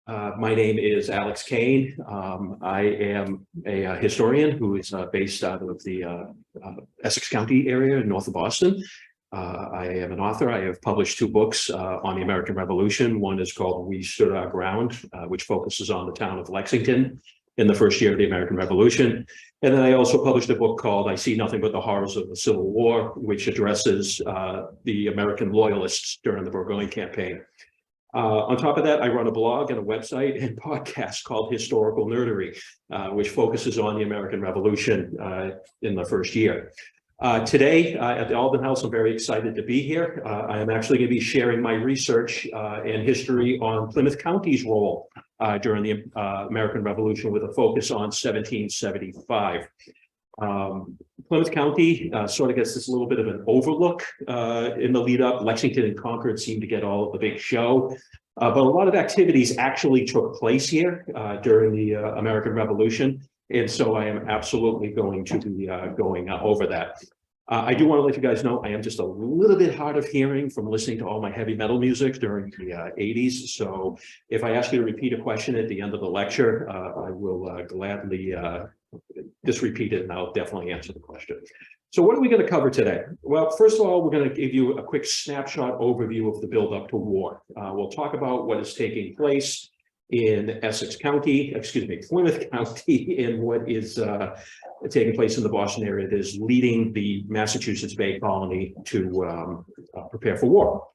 My name is Alex Cain. I am a historian who is based out of the Essex County area north of Boston. I am an author. I have published 2 books on the American Revolution. One is called We Stood Our Ground, which focuses on the town of Lexington in the first year of the American Revolution. And then I also published a book called I See Nothing But the Horrors of the Civil War, which addresses the American loyalists during the Burgoyne campaign. On top of that, I run a blog and a website and podcast called Historical Nerdery, which focuses on the American Revolution in the first year. Today at the Alden House, I'm very excited to be here. I am actually going to be sharing my research and history on Plymouth County's role during the American Revolution with a focus on 1775. Plymouth County sort of gets this little bit of an overlook in the lead up. Lexington and Concord seem to get all of the big show, but a lot of activities actually took place here during the American Revolution. And so I am absolutely going to be going over that. I do want to let you guys know I am just a little bit hard of hearing from listening to all my heavy metal music during the 80s. So if I ask you to repeat a question at the end of the lecture, I will gladly just repeat it and I'll definitely answer the question. So what are we going to cover today? Well, first of all, we're going to give you a quick snapshot overview of the build up to war. We'll talk about what is taking place in Plymouth County, and what is taking place in the Boston area that is leading the Massachusetts Bay Colony to prepare for war.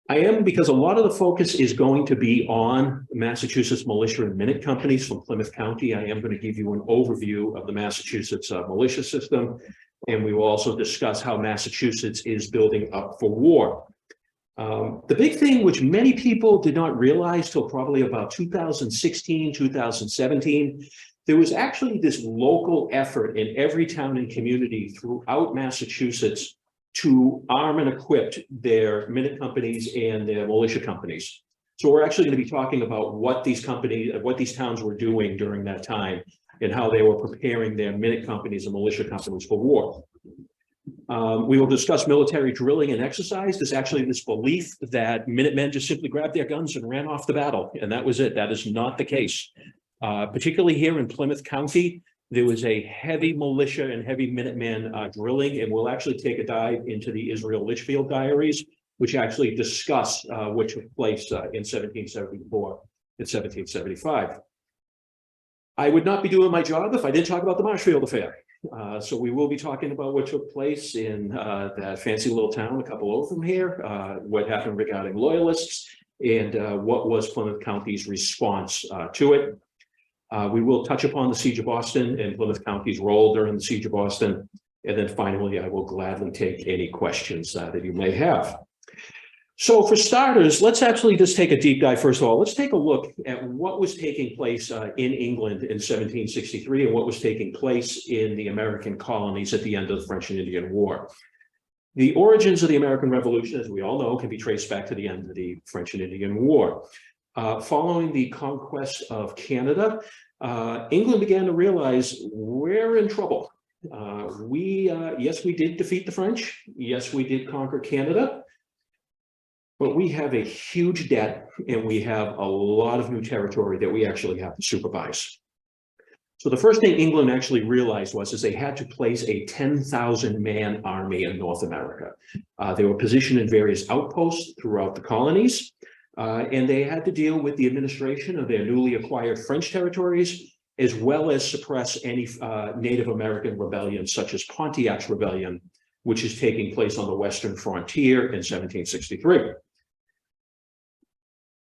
Because a lot of the focus is going to be on Massachusetts militia and minute companies from Plymouth County. I am going to give you an overview of the Massachusetts militia system, and we will also discuss how Massachusetts is building up for war. The big thing, which many people did not realize till probably about 2016, 2017, there was actually this local effort in every town and community throughout Massachusetts to arm and equip their minute companies and their militia companies. So we're actually going to be talking about what these towns were doing during that time and how they were preparing their minute companies and militia companies for war. We will discuss military drilling and exercise. There's actually this belief that Minutemen just simply grabbed their guns and ran off the battle, and that was it. That is not the case. Particularly here in Plymouth County, there was a heavy militia and heavy Minutemen drilling, and we'll actually take a dive into the Israel Litchfield diaries, which actually discuss what took place in 1774 and 1775. I would not be doing my job if I didn't talk about the Marshfield Affair. So we will be talking about what took place in that fancy little town a couple over from here, what happened regarding loyalists, and what was Plymouth County's response to it. We will touch upon the Siege of Boston and Plymouth County's role during the Siege of Boston. And then finally, I will gladly take any questions that you may have. So for starters, let's actually just take a deep dive. First of all, let's take a look at what was taking place in England in 1763 and what was taking place in the American colonies at the end of the French and Indian War. The origins of the American Revolution, as we all know, can be traced back to the end of the French and Indian War. Following the conquest of Canada, England began to realize we're in trouble. Yes, we did defeat the French. Yes, we did conquer Canada. But we have a huge debt and we have a lot of new territory that we actually have to supervise. So the first thing England actually realized was they had to place a 10,000-man army in North America. They were positioned in various outposts throughout the colonies, and they had to deal with the administration of their newly acquired French territories, as well as suppress any Native American rebellions, such as Pontiac's Rebellion, which is taking place on the western frontier in 1763.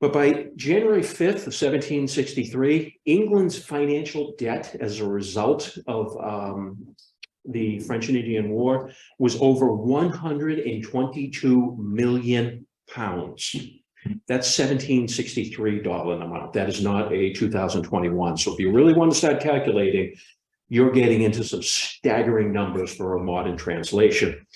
But by January 5th of 1763, England's financial debt as a result of the French and Indian War was over 122 million pounds. That's $1763 amount. That is not a 2021. So if you really want to start calculating, you're getting into some staggering numbers for a modern translation.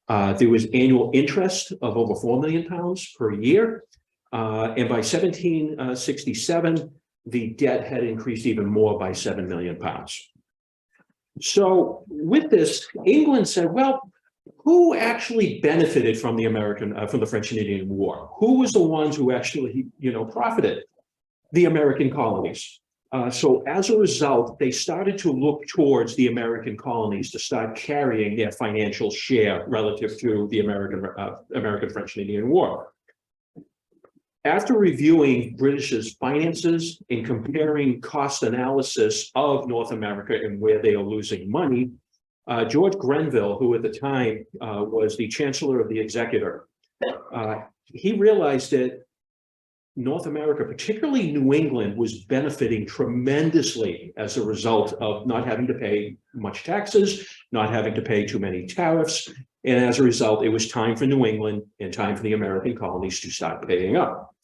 There was annual interest of over 4 million pounds per year. And by 1767, the debt had increased even more by 7 million pounds. So with this, England said, well, who actually benefited from the French and Indian War? Who was the ones who actually, profited? the American colonies. So as a result, they started to look towards the American colonies to start carrying their financial share relative to the American French and Indian War. After reviewing British's finances and comparing cost analysis of North America and where they are losing money, George Grenville, who at the time was the Chancellor of the Executor, he realized that North America, particularly New England, was benefiting tremendously as a result of not having to pay much taxes, not having to pay too many tariffs. And as a result, it was time for New England and time for the American colonies to start paying up.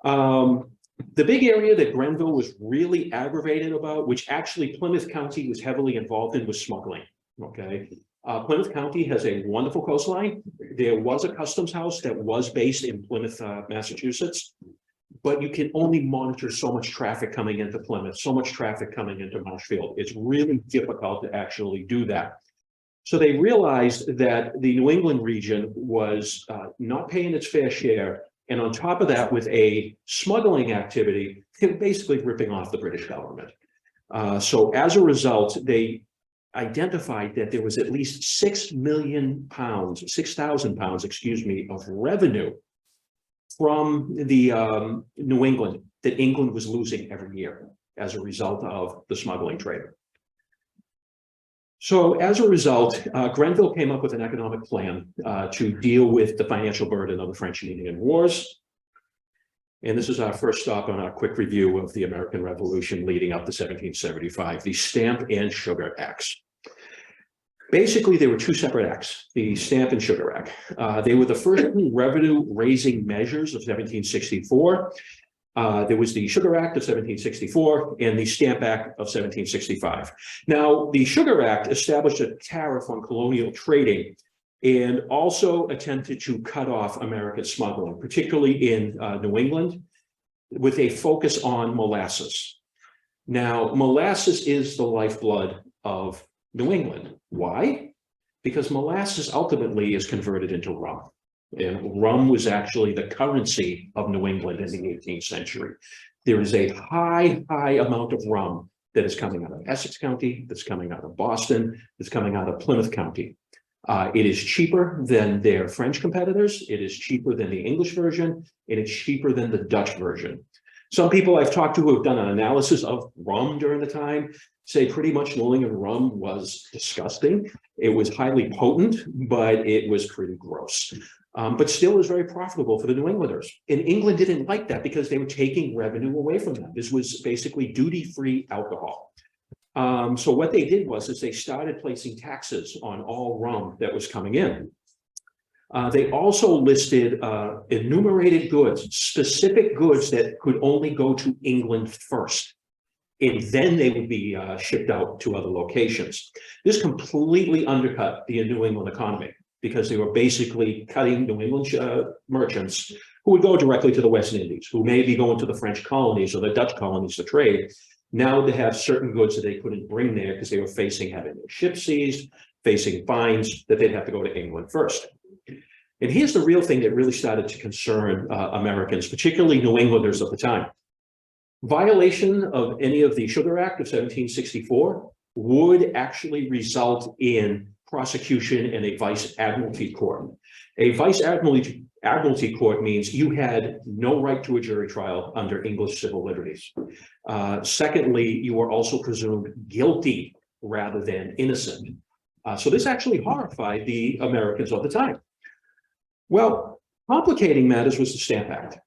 The big area that Grenville was really aggravated about, which actually Plymouth County was heavily involved in, was smuggling. Okay. Plymouth County has a wonderful coastline. There was a customs house that was based in Plymouth, Massachusetts, but you can only monitor so much traffic coming into Plymouth, so much traffic coming into Marshfield. It's really difficult to actually do that. So they realized that the New England region was not paying its fair share. And on top of that, with a smuggling activity, they were basically ripping off the British government. So as a result, they identified that there was at least 6,000 pounds, excuse me, of revenue from the New England that England was losing every year as a result of the smuggling trade. So as a result, Grenville came up with an economic plan to deal with the financial burden of the French and Indian Wars. And this is our first stop on our quick review of the American Revolution leading up to 1775, the Stamp and Sugar Acts. Basically, there were two separate acts, the Stamp and Sugar Act. They were the first revenue-raising measures of 1764. There was the Sugar Act of 1764 and the Stamp Act of 1765. Now, the Sugar Act established a tariff on colonial trading and also attempted to cut off American smuggling, particularly in New England, with a focus on molasses. Now, molasses is the lifeblood of New England. Why? Because molasses ultimately is converted into rum. And rum was actually the currency of New England in the 18th century. There is a high amount of rum that is coming out of Essex County, that's coming out of Boston, that's coming out of Plymouth County. It is cheaper than their French competitors. It is cheaper than the English version, and it's cheaper than the Dutch version. Some people I've talked to who have done an analysis of rum during the time say pretty much New England rum was disgusting. It was highly potent, but it was pretty gross. But still is very profitable for the New Englanders. And England didn't like that because they were taking revenue away from them. This was basically duty-free alcohol. So what they did was they started placing taxes on all rum that was coming in. They also listed enumerated goods, specific goods that could only go to England first. And then they would be shipped out to other locations. This completely undercut the New England economy because they were basically cutting New England merchants who would go directly to the West Indies, who may be going to the French colonies or the Dutch colonies to trade. Now they have certain goods that they couldn't bring there because they were facing having their ships seized, facing fines that they'd have to go to England first. And here's the real thing that really started to concern Americans, particularly New Englanders of the time. Violation of any of the Sugar Act of 1764 would actually result in prosecution in a vice admiralty court. A vice admiralty court means you had no right to a jury trial under English civil liberties. Secondly, you were also presumed guilty rather than innocent. So this actually horrified the Americans of the time. Well, complicating matters was the Stamp Act.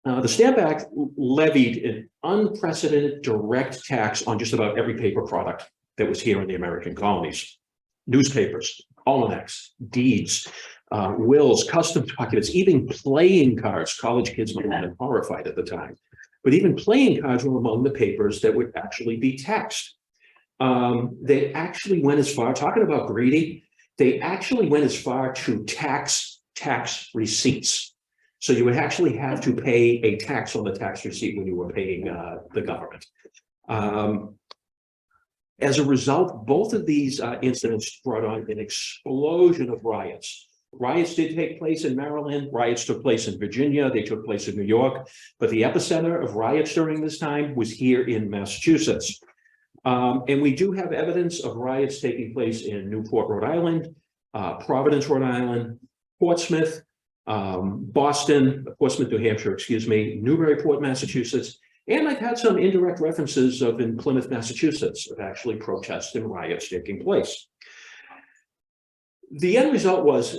The Stamp Act levied an unprecedented direct tax on just about every paper product that was here in the American colonies. Newspapers, almanacs, deeds, wills, custom documents, even playing cards. College kids might have been horrified at the time. But even playing cards were among the papers that would actually be taxed. They actually went as far, talking about greedy, they actually went as far to tax receipts. So you would actually have to pay a tax on the tax receipt when you were paying the government. As a result, both of these incidents brought on an explosion of riots. Riots did take place in Maryland. Riots took place in Virginia. They took place in New York. But the epicenter of riots during this time was here in Massachusetts. And we do have evidence of riots taking place in Newport, Rhode Island, Providence, Rhode Island, Portsmouth, Boston, Portsmouth, New Hampshire, excuse me, Newburyport, Massachusetts. And I've had some indirect references of in Plymouth, Massachusetts, of actually protests and riots taking place. The end result was,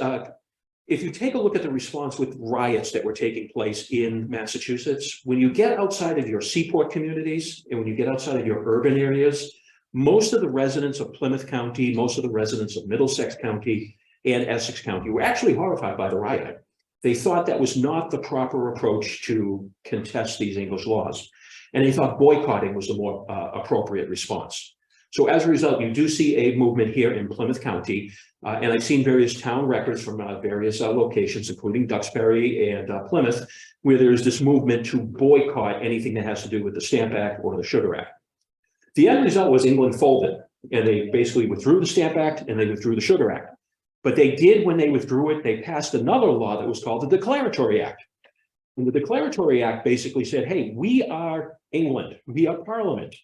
if you take a look at the response with riots that were taking place in Massachusetts, when you get outside of your seaport communities and when you get outside of your urban areas, most of the residents of Plymouth County, most of the residents of Middlesex County and Essex County were actually horrified by the riot. They thought that was not the proper approach to contest these English laws. And they thought boycotting was the more appropriate response. So as a result, you do see a movement here in Plymouth County, and I've seen various town records from various locations, including Duxbury and Plymouth, where there's this movement to boycott anything that has to do with the Stamp Act or the Sugar Act. The end result was England folded, and they basically withdrew the Stamp Act and they withdrew the Sugar Act. But they did, when they withdrew it, they passed another law that was called the Declaratory Act. And the Declaratory Act basically said, hey, we are England, we are Parliament.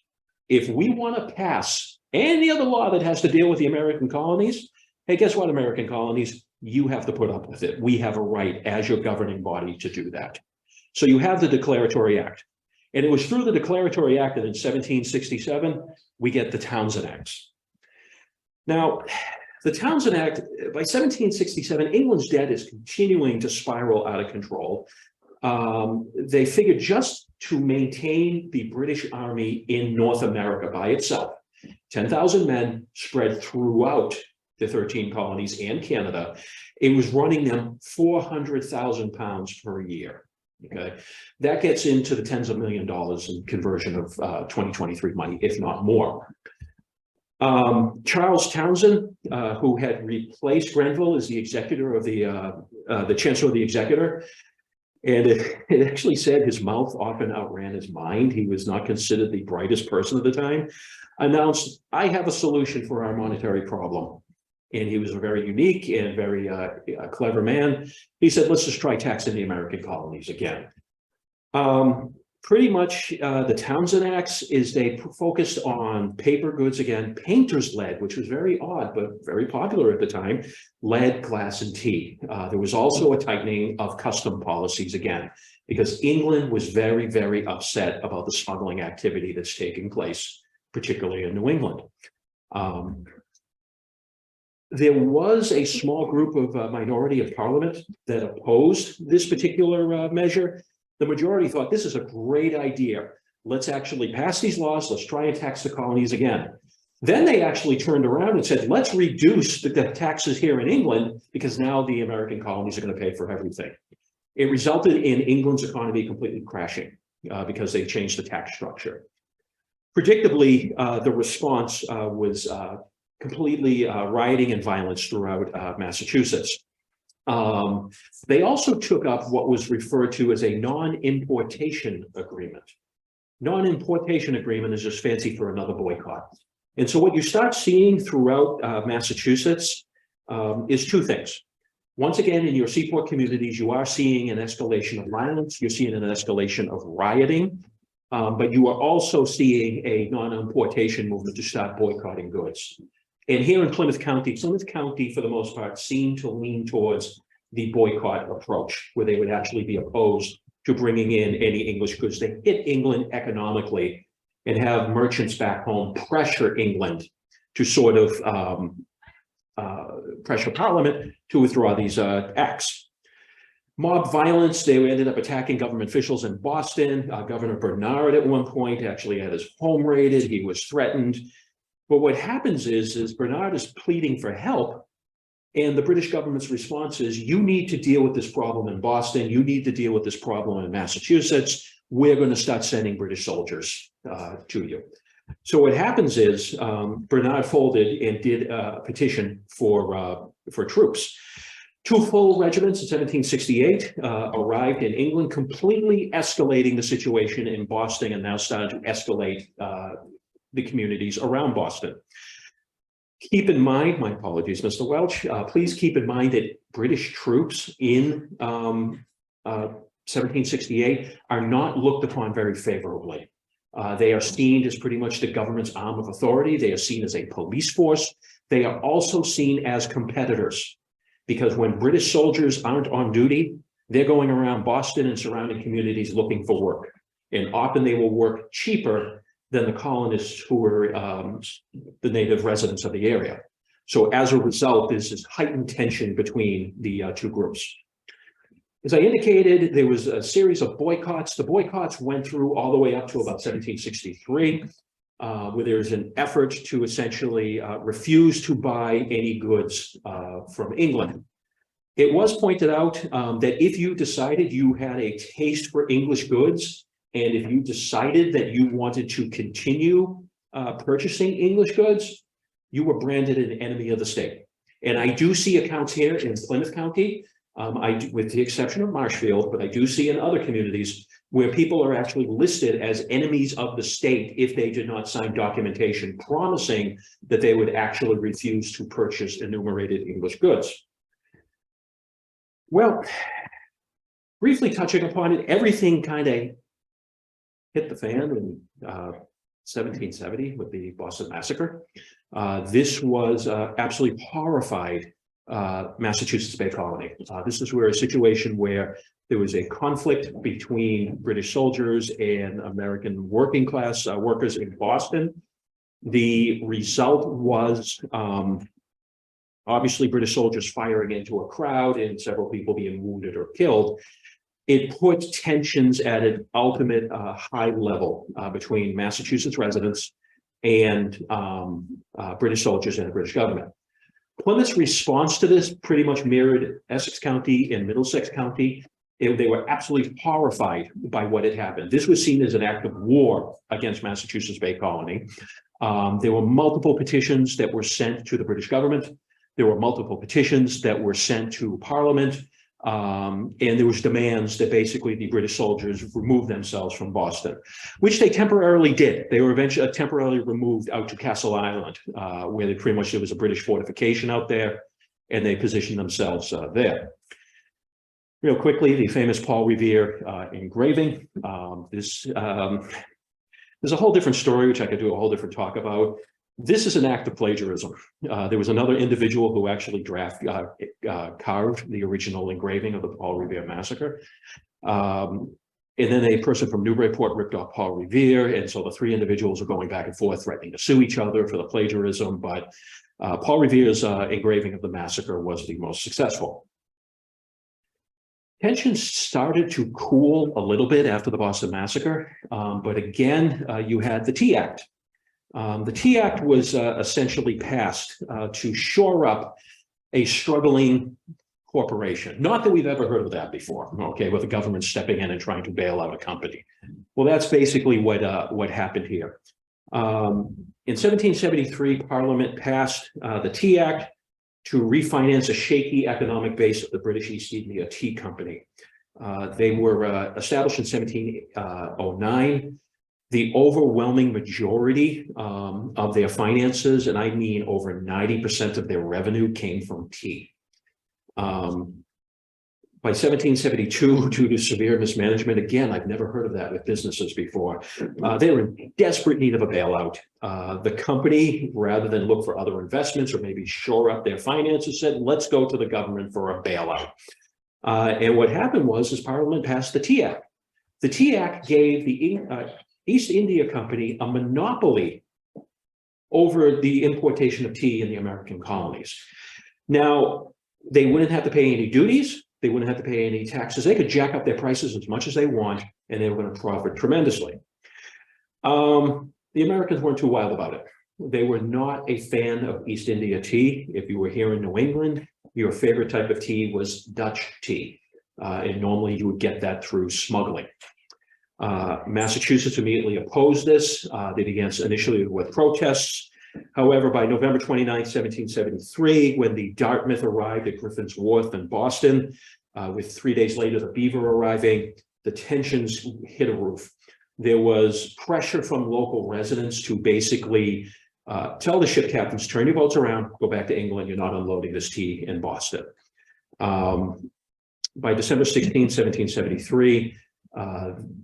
If we want to pass any other law that has to deal with the American colonies, hey, guess what, American colonies? You have to put up with it. We have a right as your governing body to do that. So you have the Declaratory Act. And it was through the Declaratory Act that in 1767, we get the Townsend Acts. Now, the Townsend Act, by 1767, England's debt is continuing to spiral out of control. They figured just to maintain the British Army in North America by itself, 10,000 men spread throughout the 13 colonies and Canada, it was running them 400,000 pounds per year. Okay, that gets into the tens of $millions in conversion of 2023 money, if not more. Charles Townsend, who had replaced Grenville as the executor of the Chancellor of the Executor, and it actually said his mouth often outran his mind. He was not considered the brightest person at the time. Announced, I have a solution for our monetary problem. And he was a very unique and very clever man. He said, let's just try taxing the American colonies again. Pretty much the Townsend Acts is they focused on paper goods again, painter's lead, which was very odd, but very popular at the time, lead, glass, and tea. There was also a tightening of custom policies again, because England was very, very upset about the smuggling activity that's taking place, particularly in New England. There was a small group of minority of parliament that opposed this particular measure. The majority thought this is a great idea. Let's actually pass these laws. Let's try and tax the colonies again. Then they actually turned around and said, let's reduce the taxes here in England because now the American colonies are going to pay for everything. It resulted in England's economy completely crashing because they changed the tax structure. Predictably, the response was completely rioting and violence throughout Massachusetts. They also took up what was referred to as a non-importation agreement. Non-importation agreement is just fancy for another boycott. And so what you start seeing throughout Massachusetts is two things. Once again, in your seaport communities, you are seeing an escalation of violence. You're seeing an escalation of rioting, but you are also seeing a non-importation movement to start boycotting goods. And here in Plymouth County, for the most part, seemed to lean towards the boycott approach, where they would actually be opposed to bringing in any English goods that hit England economically and have merchants back home pressure England to sort of pressure Parliament to withdraw these acts. Mob violence, they ended up attacking government officials in Boston. Governor Bernard at one point actually had his home raided. He was threatened. But what happens is Bernard is pleading for help, and the British government's response is, you need to deal with this problem in Boston. You need to deal with this problem in Massachusetts. We're going to start sending British soldiers to you. So what happens is Bernard folded and did a petition for troops. Two full regiments in 1768 arrived in England, completely escalating the situation in Boston, and now started to escalate the communities around Boston. Keep in mind, my apologies, Mr. Welch, please keep in mind that British troops in 1768 are not looked upon very favorably. They are seen as pretty much the government's arm of authority. They are seen as a police force. They are also seen as competitors, because when British soldiers aren't on duty, they're going around Boston and surrounding communities looking for work. And often they will work cheaper than the colonists who were the native residents of the area. So as a result, there's this heightened tension between the two groups. As I indicated, there was a series of boycotts. The boycotts went through all the way up to about 1763, where there was an effort to essentially refuse to buy any goods from England. It was pointed out that if you decided you had a taste for English goods, and if you decided that you wanted to continue purchasing English goods, you were branded an enemy of the state. And I do see accounts here in Plymouth County, with the exception of Marshfield, but I do see in other communities where people are actually listed as enemies of the state if they did not sign documentation promising that they would actually refuse to purchase enumerated English goods. Well, briefly touching upon it, everything kind of hit the fan in 1770 with the Boston Massacre. This was absolutely horrified Massachusetts Bay Colony. This is where a situation where there was a conflict between British soldiers and American working class workers in Boston. The result was obviously British soldiers firing into a crowd and several people being wounded or killed. It put tensions at an ultimate high level between Massachusetts residents and British soldiers and the British government. Plymouth's response to this pretty much mirrored Essex County and Middlesex County. They were absolutely horrified by what had happened. This was seen as an act of war against Massachusetts Bay Colony. There were multiple petitions that were sent to the British government. There were multiple petitions that were sent to Parliament. And there was demands that basically the British soldiers remove themselves from Boston, which they temporarily did. They were eventually temporarily removed out to Castle Island, where they pretty much there was a British fortification out there, and they positioned themselves there. Real quickly, the famous Paul Revere engraving. There's a whole different story, which I could do a whole different talk about. This is an act of plagiarism. There was another individual who actually carved the original engraving of the Paul Revere Massacre. And then a person from Newburyport ripped off Paul Revere. And so the three individuals are going back and forth, threatening to sue each other for the plagiarism. But Paul Revere's engraving of the massacre was the most successful. Tensions started to cool a little bit after the Boston Massacre. But again, you had the Tea Act. The Tea Act was essentially passed to shore up a struggling corporation. Not that we've ever heard of that before, okay, with the government stepping in and trying to bail out a company. Well, that's basically what happened here. In 1773, Parliament passed the Tea Act to refinance a shaky economic base of the British East India Tea Company. They were established in 1709. The overwhelming majority of their finances, and I mean over 90% of their revenue, came from tea. By 1772, due to severe mismanagement, again, I've never heard of that with businesses before, they were in desperate need of a bailout. The company, rather than look for other investments or maybe shore up their finances, said, let's go to the government for a bailout. And what happened was Parliament passed the Tea Act. The Tea Act gave the East India Company a monopoly over the importation of tea in the American colonies. Now, they wouldn't have to pay any duties. They wouldn't have to pay any taxes. They could jack up their prices as much as they want, and they were going to profit tremendously. The Americans weren't too wild about it. They were not a fan of East India tea. If you were here in New England, your favorite type of tea was Dutch tea. And normally you would get that through smuggling. Massachusetts immediately opposed this. They began initially with protests. However, by November 29, 1773, when the Dartmouth arrived at Griffin's Wharf in Boston, with 3 days later the Beaver arriving, the tensions hit a roof. There was pressure from local residents to basically Tell the ship captains, turn your boats around, go back to England. You're not unloading this tea in Boston. By December 16, 1773,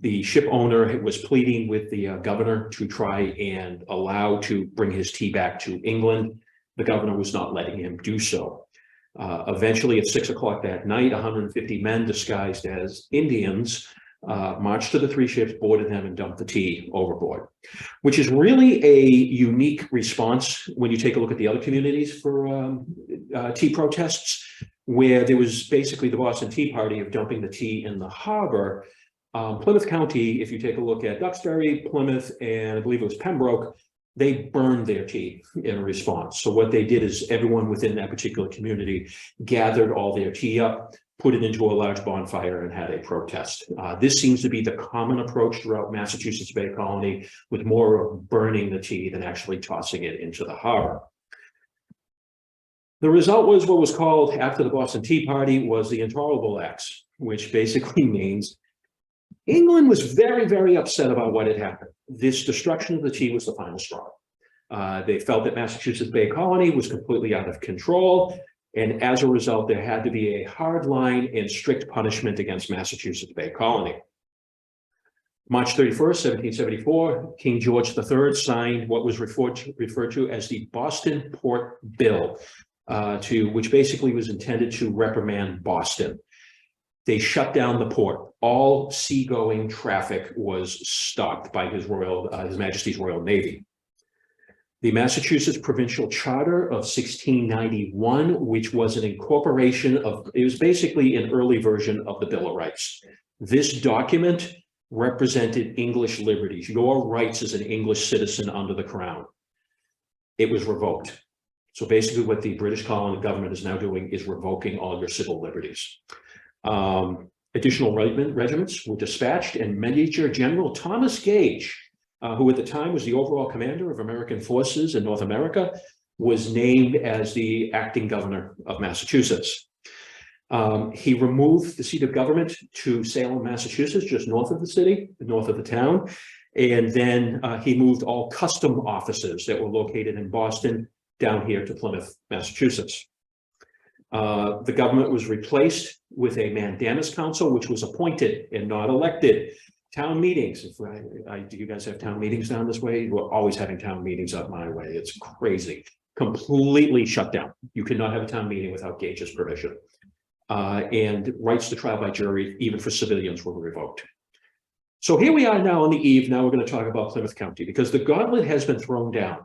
the ship owner was pleading with the governor to try and allow to bring his tea back to England. The governor was not letting him do so. Eventually, at 6 o'clock that night, 150 men disguised as Indians marched to the three ships, boarded them, and dumped the tea overboard, which is really a unique response when you take a look at the other communities for tea protests, where there was basically the Boston Tea Party of dumping the tea in the harbor. Plymouth County, if you take a look at Duxbury, Plymouth, and I believe it was Pembroke, they burned their tea in response. So what they did is everyone within that particular community gathered all their tea up, put it into a large bonfire, and had a protest. This seems to be the common approach throughout Massachusetts Bay Colony, with more of burning the tea than actually tossing it into the harbor. The result was what was called, after the Boston Tea Party, was the Intolerable Acts, which basically means England was very, very upset about what had happened. This destruction of the tea was the final straw. They felt that Massachusetts Bay Colony was completely out of control, and as a result, there had to be a hard line and strict punishment against Massachusetts Bay Colony. March 31st, 1774, King George III signed what was referred to as the Boston Port Bill, which basically was intended to reprimand Boston. They shut down the port. All seagoing traffic was stopped by His Majesty's Royal Navy. The Massachusetts Provincial Charter of 1691, which was an incorporation of, it was basically an early version of the Bill of Rights. This document represented English liberties, your rights as an English citizen under the Crown. It was revoked. So basically what the British colony government is now doing is revoking all your civil liberties. Additional regiments were dispatched, and Major General Thomas Gage, who at the time was the overall commander of American forces in North America, was named as the acting governor of Massachusetts. He removed the seat of government to Salem, Massachusetts, just north of the city, north of the town. And then he moved all custom offices that were located in Boston down here to Plymouth, Massachusetts. The government was replaced with a mandamus council, which was appointed and not elected. Town meetings, do you guys have town meetings down this way? We're always having town meetings up my way. It's crazy. Completely shut down. You cannot have a town meeting without Gage's permission. And rights to trial by jury, even for civilians, were revoked. So here we are now on the eve. Now we're going to talk about Plymouth County, because the gauntlet has been thrown down.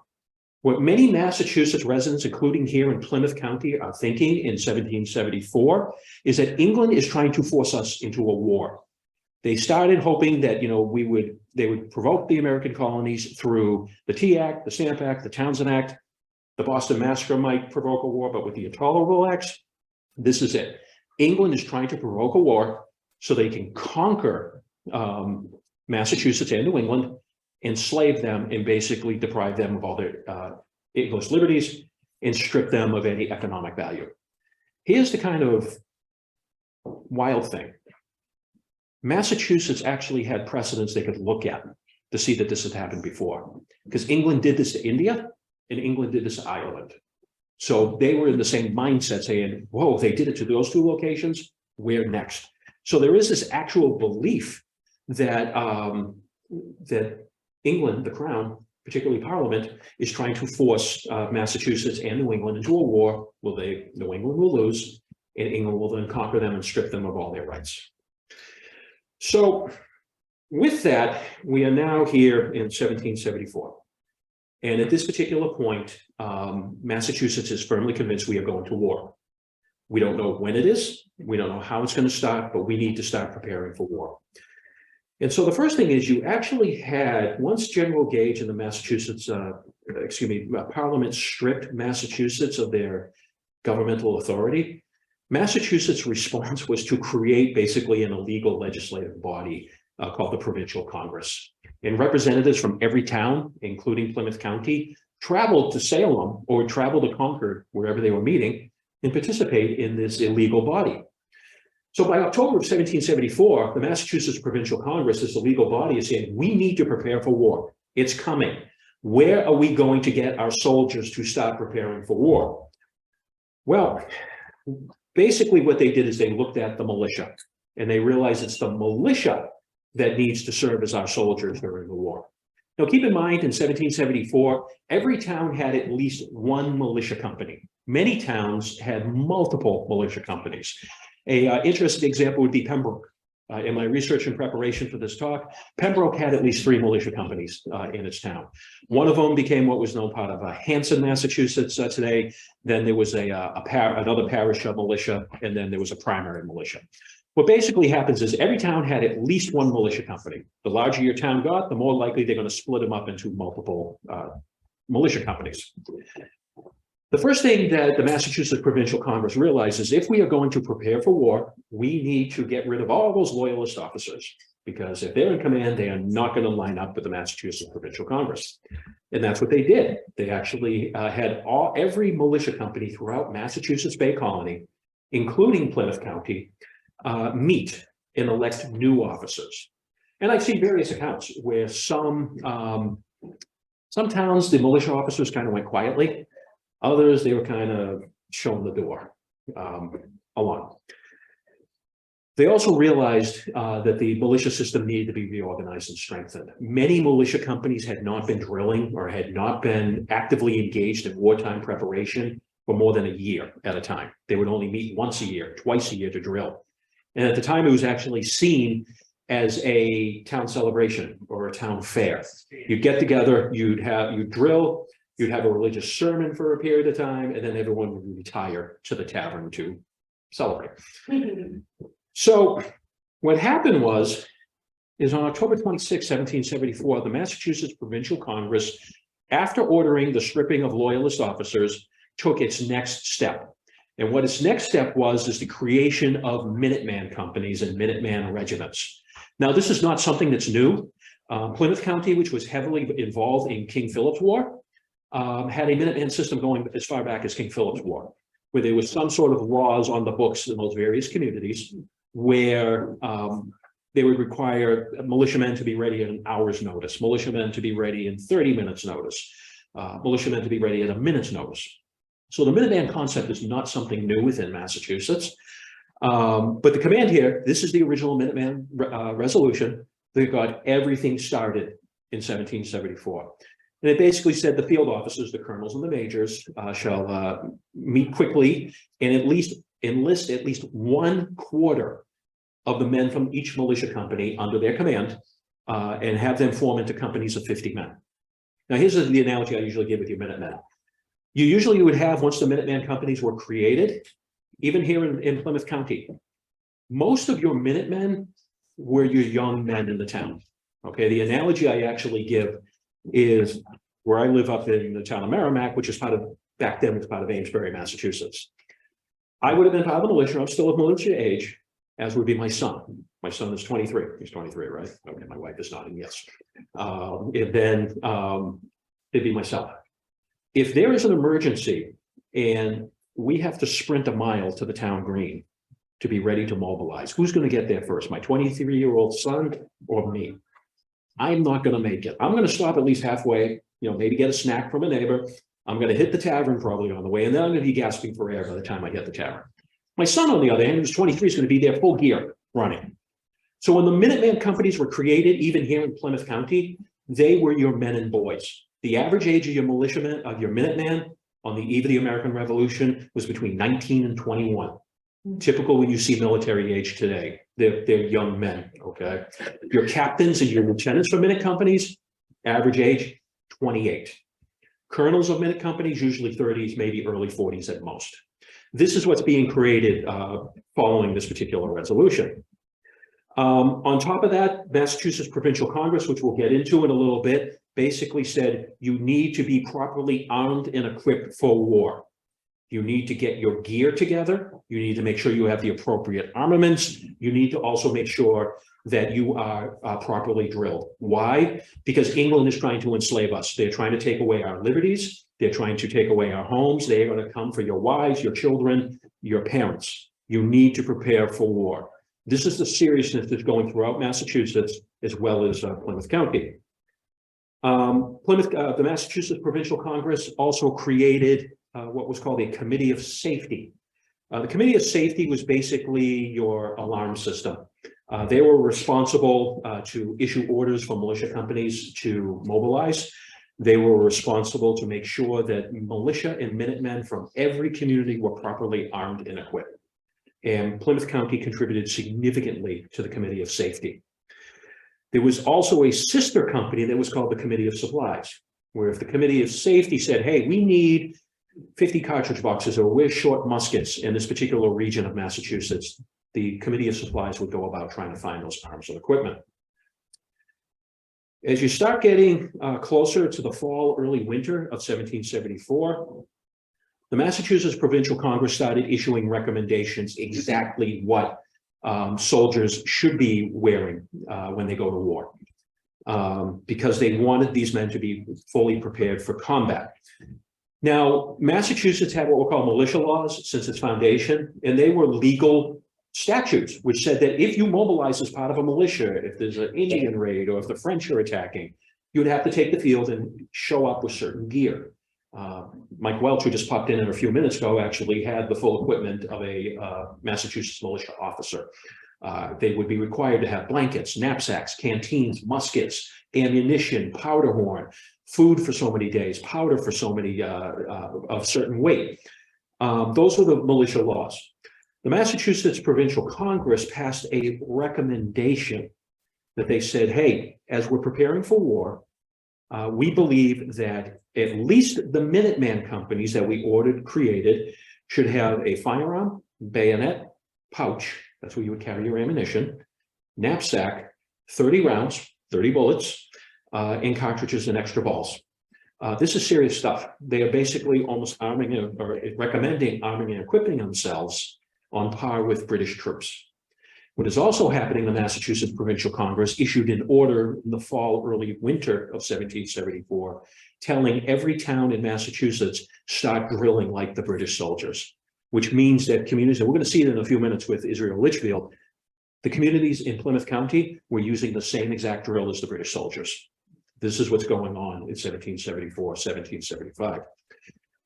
What many Massachusetts residents, including here in Plymouth County, are thinking in 1774 is that England is trying to force us into a war. They started hoping that, they would provoke the American colonies through the Tea Act, the Stamp Act, the Townsend Act. The Boston Massacre might provoke a war, but with the Intolerable Acts, this is it. England is trying to provoke a war so they can conquer Massachusetts and New England, enslave them, and basically deprive them of all their English liberties and strip them of any economic value. Here's the kind of wild thing. Massachusetts actually had precedents they could look at to see that this had happened before, because England did this to India and England did this to Ireland. So they were in the same mindset saying, whoa, they did it to those two locations, we're next. So there is this actual belief that that England, the Crown, particularly Parliament, is trying to force Massachusetts and New England into a war. New England will lose, and England will then conquer them and strip them of all their rights. So with that, we are now here in 1774. And at this particular point, Massachusetts is firmly convinced we are going to war. We don't know when it is. We don't know how it's going to start, but we need to start preparing for war. And so the first thing is you actually had, once General Gage and the Massachusetts, Parliament stripped Massachusetts of their governmental authority, Massachusetts' response was to create basically an illegal legislative body called the Provincial Congress. And representatives from every town, including Plymouth County, traveled to Salem or traveled to Concord, wherever they were meeting, and participate in this illegal body. So by October of 1774, the Massachusetts Provincial Congress, this illegal body, is saying, we need to prepare for war. It's coming. Where are we going to get our soldiers to start preparing for war? Well, basically what they did is they looked at the militia, and they realized it's the militia that needs to serve as our soldiers during the war. Now, keep in mind, in 1774, every town had at least one militia company. Many towns had multiple militia companies. An interesting example would be Pembroke. In my research and preparation for this talk, Pembroke had at least 3 militia companies in its town. One of them became what was known part of Hanson, Massachusetts today. Then there was another parish militia, and then there was a primary militia. What basically happens is every town had at least one militia company. The larger your town got, the more likely they're going to split them up into multiple militia companies. The first thing that the Massachusetts Provincial Congress realized is if we are going to prepare for war, we need to get rid of all those loyalist officers, because if they're in command, they are not going to line up with the Massachusetts Provincial Congress. And that's what they did. They actually had every militia company throughout Massachusetts Bay Colony, including Plymouth County, meet and elect new officers. And I've seen various accounts where some towns, the militia officers kind of went quietly. Others, they were kind of shown the door along. They also realized that the militia system needed to be reorganized and strengthened. Many militia companies had not been drilling or had not been actively engaged in wartime preparation for more than a year at a time. They would only meet once a year, twice a year to drill. And at the time, it was actually seen as a town celebration or a town fair. You'd get together, you'd drill, you'd have a religious sermon for a period of time, and then everyone would retire to the tavern to celebrate. So what happened is on October 26, 1774, the Massachusetts Provincial Congress, after ordering the stripping of loyalist officers, took its next step. And what its next step is the creation of Minuteman companies and Minuteman regiments. Now, this is not something that's new. Plymouth County, which was heavily involved in King Philip's War, had a Minuteman system going as far back as King Philip's War, where there was some sort of laws on the books in those various communities where they would require militiamen to be ready at an hour's notice, militiamen to be ready in 30 minutes notice, militiamen to be ready at a minute's notice. So the Minuteman concept is not something new within Massachusetts. But the command here, this is the original Minuteman resolution that got everything started in 1774. And it basically said the field officers, the colonels and the majors, shall meet quickly and enlist at least 1/4 of the men from each militia company under their command and have them form into companies of 50 men. Now, here's the analogy I usually give with your Minutemen. You would have, once the Minuteman companies were created, even here in Plymouth County, most of your Minutemen were your young men in the town. Okay, the analogy I actually give is where I live up in the town of Merrimack, which is back then, it's part of Amesbury, Massachusetts. I would have been part of the militia. I'm still of militia age, as would be my son. My son is 23. He's 23, right? Okay, my wife is nodding yes. It'd be myself. If there is an emergency and we have to sprint a mile to the town green to be ready to mobilize, who's going to get there first? My 23-year-old son or me? I'm not going to make it. I'm going to stop at least halfway, maybe get a snack from a neighbor. I'm going to hit the tavern probably on the way, and then I'm going to be gasping for air by the time I hit the tavern. My son, on the other hand, who's 23, is going to be there full gear running. So when the Minuteman companies were created, even here in Plymouth County, they were your men and boys. The average age of your militiamen, of your Minuteman on the eve of the American Revolution was between 19 and 21. Typical when you see military age today, they're young men, okay? Your captains and your lieutenants for minute companies, average age, 28. Colonels of minute companies, usually 30s, maybe early 40s at most. This is what's being created following this particular resolution. On top of that, Massachusetts Provincial Congress, which we'll get into in a little bit, basically said you need to be properly armed and equipped for war. You need to get your gear together. You need to make sure you have the appropriate armaments. You need to also make sure that you are properly drilled. Why? Because England is trying to enslave us. They're trying to take away our liberties. They're trying to take away our homes. They're going to come for your wives, your children, your parents. You need to prepare for war. This is the seriousness that's going throughout Massachusetts as well as Plymouth County. The Massachusetts Provincial Congress also created what was called a Committee of Safety. The Committee of Safety was basically your alarm system. They were responsible to issue orders for militia companies to mobilize. They were responsible to make sure that militia and Minutemen from every community were properly armed and equipped. And Plymouth County contributed significantly to the Committee of Safety. There was also a sister company that was called the Committee of Supplies, where if the Committee of Safety said, hey, we need 50 cartridge boxes or we're short muskets in this particular region of Massachusetts, the Committee of Supplies would go about trying to find those arms and equipment. As you start getting closer to the fall, early winter of 1774, the Massachusetts Provincial Congress started issuing recommendations exactly what soldiers should be wearing when they go to war, because they wanted these men to be fully prepared for combat. Now, Massachusetts had what we call militia laws since its foundation, and they were legal statutes which said that if you mobilize as part of a militia, if there's an Indian raid or if the French are attacking, you would have to take the field and show up with certain gear. Mike Welch, who just popped in a few minutes ago, actually had the full equipment of a Massachusetts militia officer. They would be required to have blankets, knapsacks, canteens, muskets, ammunition, powder horn, food for so many days, powder for so many of certain weight. Those were the militia laws. The Massachusetts Provincial Congress passed a recommendation that they said, hey, as we're preparing for war, we believe that at least the Minuteman companies that we created should have a firearm, bayonet, pouch, that's where you would carry your ammunition, knapsack, 30 rounds, 30 bullets, and cartridges and extra balls. This is serious stuff. They are basically almost arming or recommending arming and equipping themselves on par with British troops. What is also happening, the Massachusetts Provincial Congress issued an order in the fall, early winter of 1774, telling every town in Massachusetts, start drilling like the British soldiers, which means that communities, and we're going to see it in a few minutes with Israel Litchfield, the communities in Plymouth County were using the same exact drill as the British soldiers. This is what's going on in 1774, 1775.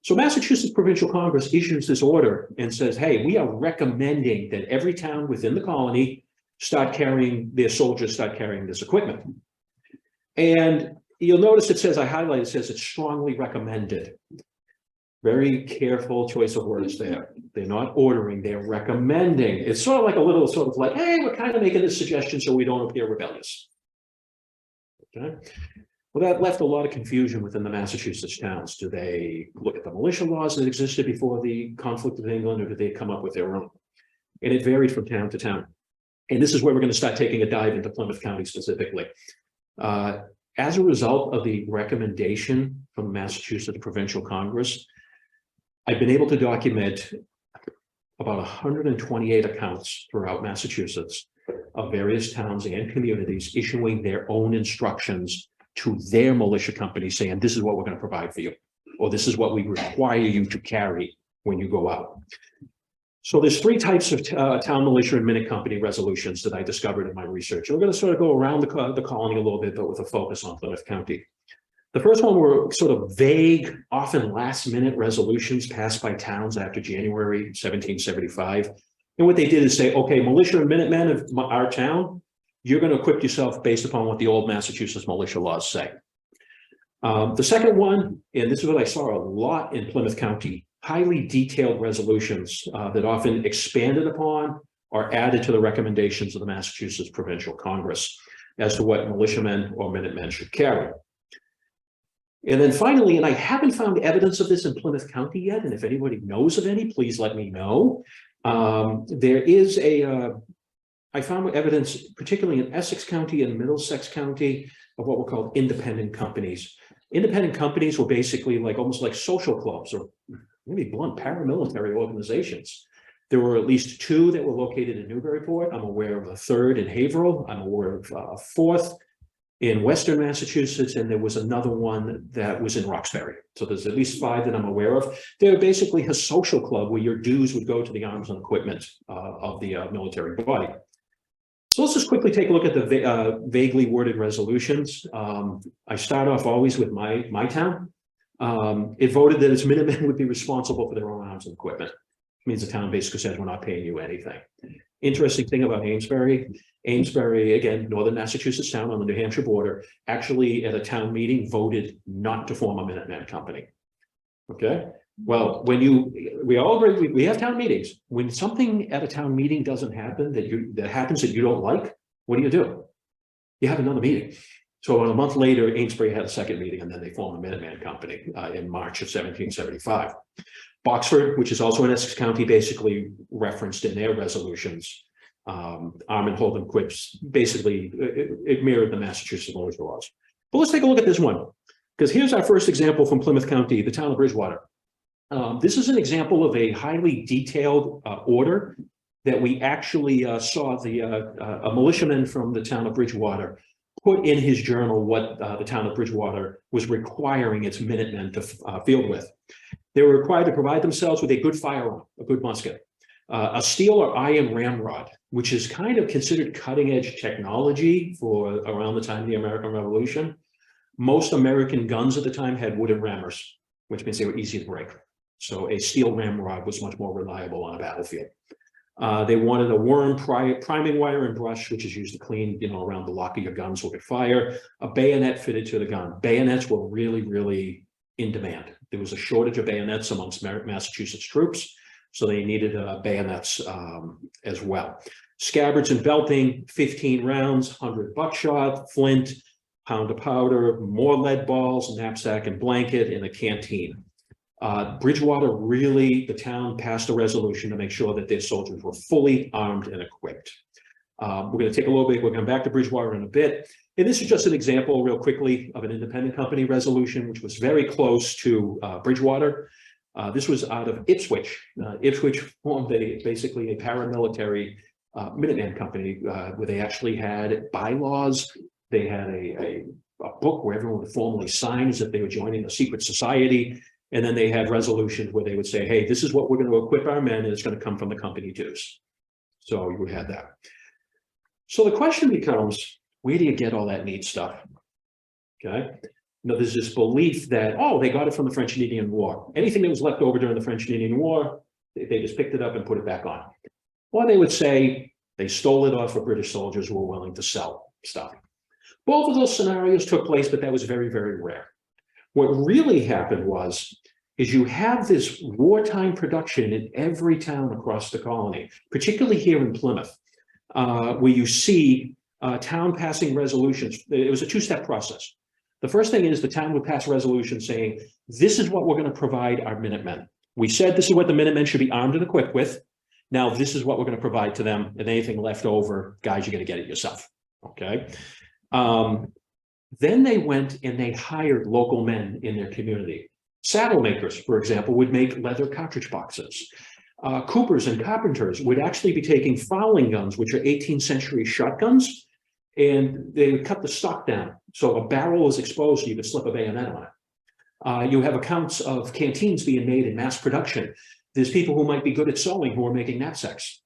So Massachusetts Provincial Congress issues this order and says, hey, we are recommending that every town within the colony start carrying, their soldiers start carrying this equipment. And you'll notice it says, I highlighted, it says it's strongly recommended. Very careful choice of words there. They're not ordering, they're recommending. It's sort of like a little sort of like, hey, we're kind of making this suggestion so we don't appear rebellious. Okay. Well, that left a lot of confusion within the Massachusetts towns. Do they look at the militia laws that existed before the conflict with England, or do they come up with their own? And it varied from town to town. And this is where we're going to start taking a dive into Plymouth County specifically. As a result of the recommendation from the Massachusetts Provincial Congress, I've been able to document about 128 accounts throughout Massachusetts of various towns and communities issuing their own instructions to their militia company saying, this is what we're going to provide for you, or this is what we require you to carry when you go out. So there's three types of town militia and minute company resolutions that I discovered in my research. And we're going to sort of go around the colony a little bit, but with a focus on Plymouth County. The first one were sort of vague, often last-minute resolutions passed by towns after January 1775. And what they did is say, okay, militia and Minutemen of our town, you're going to equip yourself based upon what the old Massachusetts militia laws say. The second one, and this is what I saw a lot in Plymouth County, highly detailed resolutions that often expanded upon or added to the recommendations of the Massachusetts Provincial Congress as to what militiamen or Minutemen should carry. And then finally, and I haven't found evidence of this in Plymouth County yet, and if anybody knows of any, please let me know. There is I found evidence, particularly in Essex County and Middlesex County, of what were called independent companies. Independent companies were basically like almost like social clubs, or maybe blunt, paramilitary organizations. There were at least two that were located in Newburyport. I'm aware of a third in Haverhill. I'm aware of a fourth in Western Massachusetts, and there was another one that was in Roxbury. So there's at least five that I'm aware of. They're basically a social club where your dues would go to the arms and equipment of the military body. So let's just quickly take a look at the vaguely worded resolutions. I start off always with my town. It voted that its Minutemen would be responsible for their own arms and equipment. It means the town basically says we're not paying you anything. Interesting thing about Amesbury, again, northern Massachusetts town on the New Hampshire border, actually at a town meeting voted not to form a Minuteman company. Okay. Well, we all agree, we have town meetings. When something at a town meeting doesn't happen that happens that you don't like, what do? You have another meeting. So about a month later, Amesbury had a second meeting, and then they formed a Minuteman company in March of 1775. Boxford, which is also in Essex County, basically referenced in their resolutions, arm and hold and quips. Basically, it mirrored the Massachusetts Militia Laws. But let's take a look at this one, because here's our first example from Plymouth County, the town of Bridgewater. This is an example of a highly detailed order that we actually saw a militiaman from the town of Bridgewater put in his journal what the town of Bridgewater was requiring its Minutemen to field with. They were required to provide themselves with a good firearm, a good musket, a steel or iron ramrod, which is kind of considered cutting edge technology for around the time of the American Revolution. Most American guns at the time had wooden rammers, which means they were easy to break. So a steel ramrod was much more reliable on a battlefield. They wanted a worm priming wire and brush, which is used to clean, around the lock of your guns will get fire. A bayonet fitted to the gun. Bayonets were really, really in demand. There was a shortage of bayonets amongst Massachusetts troops, so they needed bayonets as well. Scabbards and belting, 15 rounds, 100 buckshot, flint, pound of powder, more lead balls, knapsack and blanket, and a canteen. Bridgewater the town passed a resolution to make sure that their soldiers were fully armed and equipped. We're going to take a little bit, we'll come back to Bridgewater in a bit. And this is just an example real quickly of an independent company resolution, which was very close to Bridgewater. This was out of Ipswich. Ipswich formed basically a paramilitary Minuteman company where they actually had bylaws. They had a book where everyone would formally sign as if they were joining a secret society. And then they had resolutions where they would say, hey, this is what we're going to equip our men, and it's going to come from the company dues. So you had that. So the question becomes, where do you get all that neat stuff? Okay. There's this belief that, they got it from the French and Indian War. Anything that was left over during the French and Indian War, they just picked it up and put it back on. Or they would say they stole it off of British soldiers who were willing to sell stuff. Both of those scenarios took place, but that was very, very rare. What really happened is you have this wartime production in every town across the colony, particularly here in Plymouth, where you see town passing resolutions. It was a two-step process. The first thing is the town would pass a resolution saying, this is what we're going to provide our Minutemen. We said this is what the Minutemen should be armed and equipped with. Now, this is what we're going to provide to them, and anything left over, guys, you're going to get it yourself. Okay. Then they went and they hired local men in their community. Saddle makers, for example, would make leather cartridge boxes. Coopers and carpenters would actually be taking fowling guns, which are 18th century shotguns, and they would cut the stock down. So a barrel is exposed, so you could slip a bayonet on it. You have accounts of canteens being made in mass production. There's people who might be good at sewing who are making knapsacks.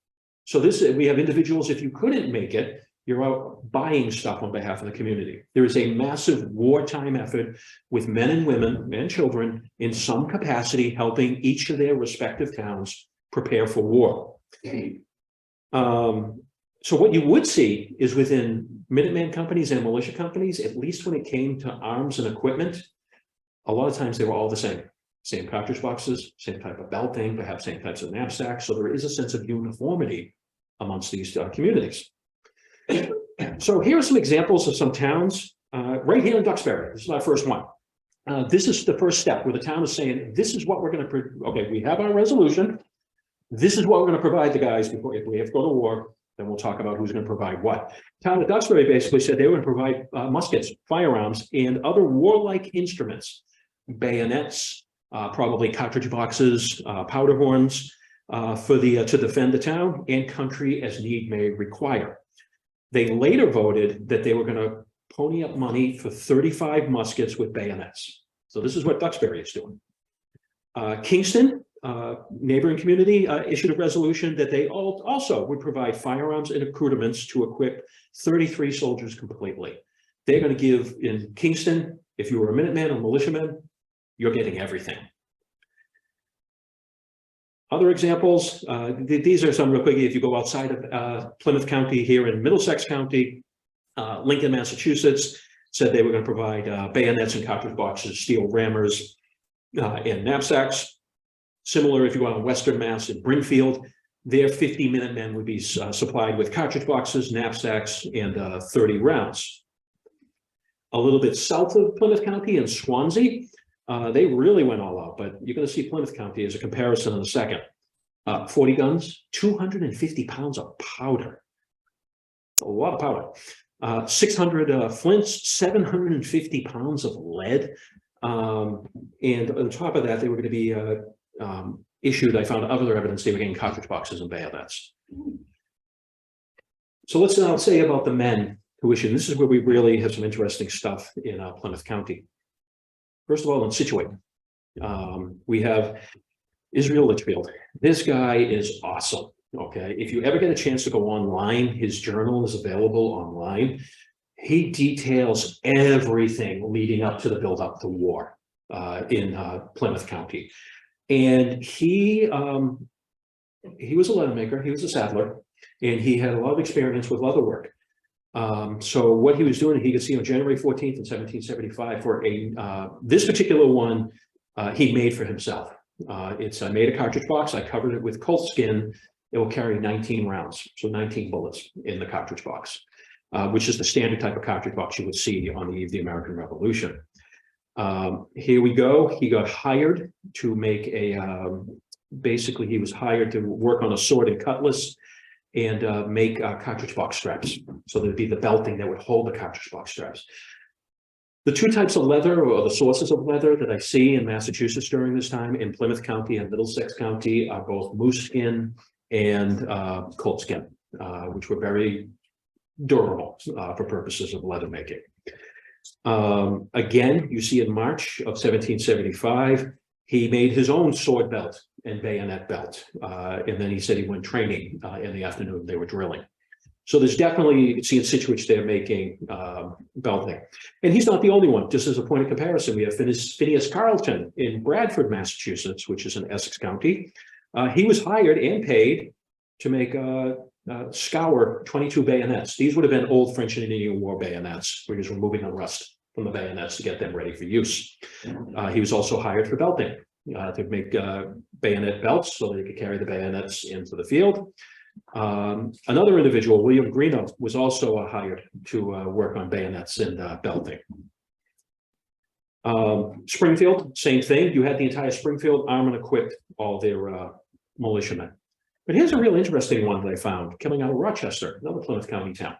So we have individuals, if you couldn't make it, you're out buying stuff on behalf of the community. There is a massive wartime effort with men and women and children in some capacity helping each of their respective towns prepare for war. So what you would see is within Minuteman companies and militia companies, at least when it came to arms and equipment, a lot of times they were all the same. Same cartridge boxes, same type of belting, perhaps same types of knapsacks. So there is a sense of uniformity amongst these communities. So here are some examples of some towns right here in Duxbury. This is our first one. This is the first step where the town is saying, this is what we're going to, okay, we have our resolution. This is what we're going to provide the guys before, if we have to go to war, then we'll talk about who's going to provide what. Town of Duxbury basically said they were going to provide muskets, firearms, and other warlike instruments, bayonets, probably cartridge boxes, powder horns, to defend the town and country as need may require. They later voted that they were going to pony up money for 35 muskets with bayonets. So this is what Duxbury is doing. Kingston, neighboring community issued a resolution that they also would provide firearms and accoutrements to equip 33 soldiers completely. They're going to give in Kingston, if you were a Minuteman or militiaman, you're getting everything. Other examples, these are some real quickly. If you go outside of Plymouth County, here in Middlesex County, Lincoln, Massachusetts, said they were going to provide bayonets and cartridge boxes, steel rammers, and knapsacks. Similar, if you go out in Western Mass in Bridgewater, their 50 Minutemen would be supplied with cartridge boxes, knapsacks, and 30 rounds. A little bit south of Plymouth County in Swansea, they really went all out, but you're going to see Plymouth County as a comparison in a second. 40 guns, 250 pounds of powder. A lot of powder. 600 flints, 750 pounds of lead. And on top of that, they were going to be issued, I found other evidence, they were getting cartridge boxes and bayonets. So let's now say about the men who issued. This is where we really have some interesting stuff in Plymouth County. First of all, in Scituate, we have Israel Litchfield. This guy is awesome. Okay, if you ever get a chance to go online, his journal is available online. He details everything leading up to the build-up to war in Plymouth County. And he was a leather maker, he was a saddler, and he had a lot of experience with leather work. So what he was doing, he could see on January 14th in 1775 for this particular one, he made for himself. I made a cartridge box, I covered it with colt skin. It will carry 19 rounds, so 19 bullets in the cartridge box, which is the standard type of cartridge box you would see on the eve of the American Revolution. Here we go. He got hired to make basically he was hired to work on a sword and cutlass and make cartridge box straps. So there'd be the belting that would hold the cartridge box straps. The two types of leather, or the sources of leather, that I see in Massachusetts during this time in Plymouth County and Middlesex County are both moose skin and colt skin, which were very durable for purposes of leather making. Again, you see in March of 1775, he made his own sword belt and bayonet belt. And then he said he went training in the afternoon, they were drilling. So there's definitely, you can see in Ipswich, they're making belting. And he's not the only one. Just as a point of comparison, we have Phineas Carlton in Bradford, Massachusetts, which is in Essex County. He was hired and paid to make scour 22 bayonets. These would have been old French and Indian War bayonets. We're just removing the rust from the bayonets to get them ready for use. He was also hired for belting, to make bayonet belts so that he could carry the bayonets into the field. Another individual, William Greeno, was also hired to work on bayonets and belting. Springfield, same thing. You had the entire Springfield armed and equipped all their militiamen. But here's a real interesting one that I found coming out of Rochester, another Plymouth County town.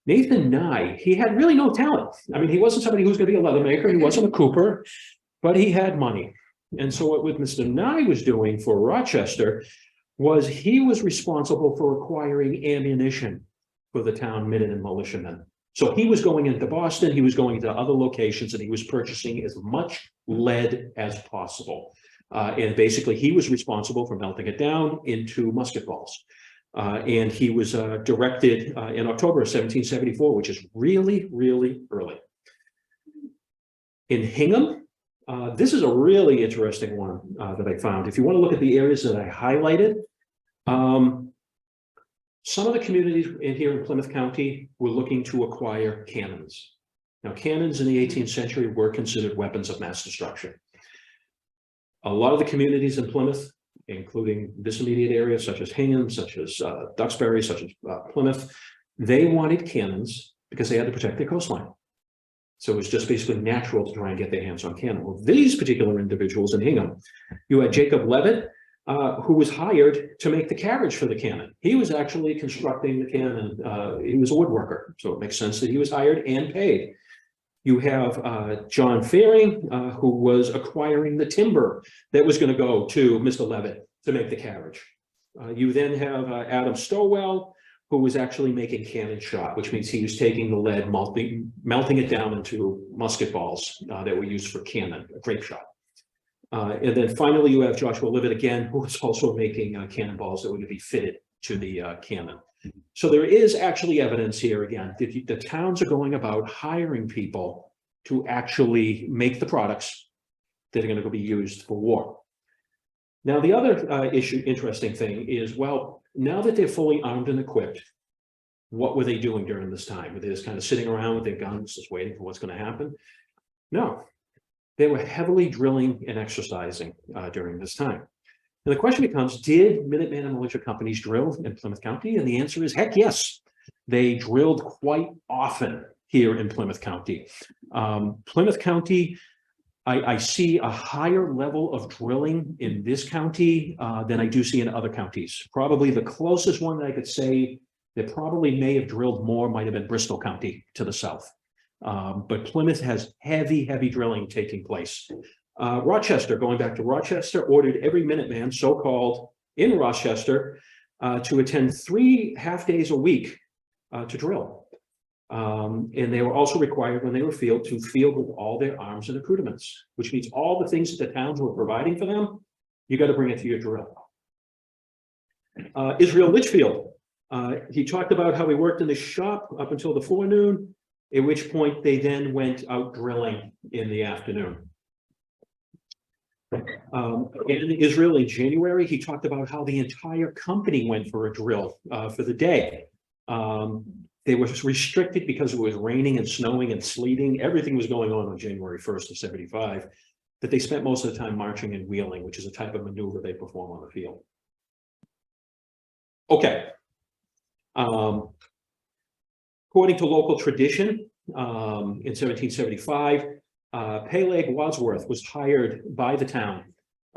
Nathan Nye, he had really no talent. I mean, he wasn't somebody who was going to be a leather maker. He wasn't a cooper, but he had money. And so what Mr. Nye was doing for Rochester was he was responsible for acquiring ammunition for the town Minutemen and militiamen. So he was going into Boston, he was going to other locations, and he was purchasing as much lead as possible. And basically, he was responsible for melting it down into musket balls. And he was directed in October of 1774, which is really, really early. In Hingham, this is a really interesting one that I found. If you want to look at the areas that I highlighted, some of the communities in here in Plymouth County were looking to acquire cannons. Now, cannons in the 18th century were considered weapons of mass destruction. A lot of the communities in Plymouth, including this immediate area, such as Hingham, such as Duxbury, such as Plymouth, they wanted cannons because they had to protect their coastline. So it was just basically natural to try and get their hands on cannon. Well, these particular individuals in Hingham, you had Jacob Levitt, who was hired to make the carriage for the cannon. He was actually constructing the cannon. He was a woodworker, so it makes sense that he was hired and paid. You have John Fearing, who was acquiring the timber that was going to go to Mr. Levitt to make the carriage. You then have Adam Stowell, who was actually making cannon shot, which means he was taking the lead, melting it down into musket balls that were used for cannon, grape shot. And then finally, you have Joshua Livet again, who is also making cannonballs that were to be fitted to the cannon. So there is actually evidence here again that the towns are going about hiring people to actually make the products that are going to be used for war. Now, the other interesting thing is, well, now that they're fully armed and equipped, what were they doing during this time? Were they just kind of sitting around with their guns, just waiting for what's going to happen? No, they were heavily drilling and exercising during this time. And the question becomes, did Minutemen and militia companies drill in Plymouth County? And the answer is, heck yes. They drilled quite often here in Plymouth County. Plymouth County, I see a higher level of drilling in this county than I do see in other counties. Probably the closest one that I could say that probably may have drilled more might have been Bristol County to the south. But Plymouth has heavy drilling taking place. Rochester, going back to Rochester, ordered every Minuteman, so-called in Rochester, to attend 3 half-days a week to drill. And they were also required when they were to field with all their arms and accoutrements, which means all the things that the towns were providing for them, you got to bring it to your drill. Israel Litchfield, he talked about how he worked in the shop up until the forenoon, at which point they then went out drilling in the afternoon. In Israel in January, he talked about how the entire company went for a drill for the day. They were restricted because it was raining and snowing and sleeting. Everything was going on January 1st of 75, but they spent most of the time marching and wheeling, which is a type of maneuver they perform on the field. Okay. According to local tradition, in 1775, Peleg Wadsworth was hired by the town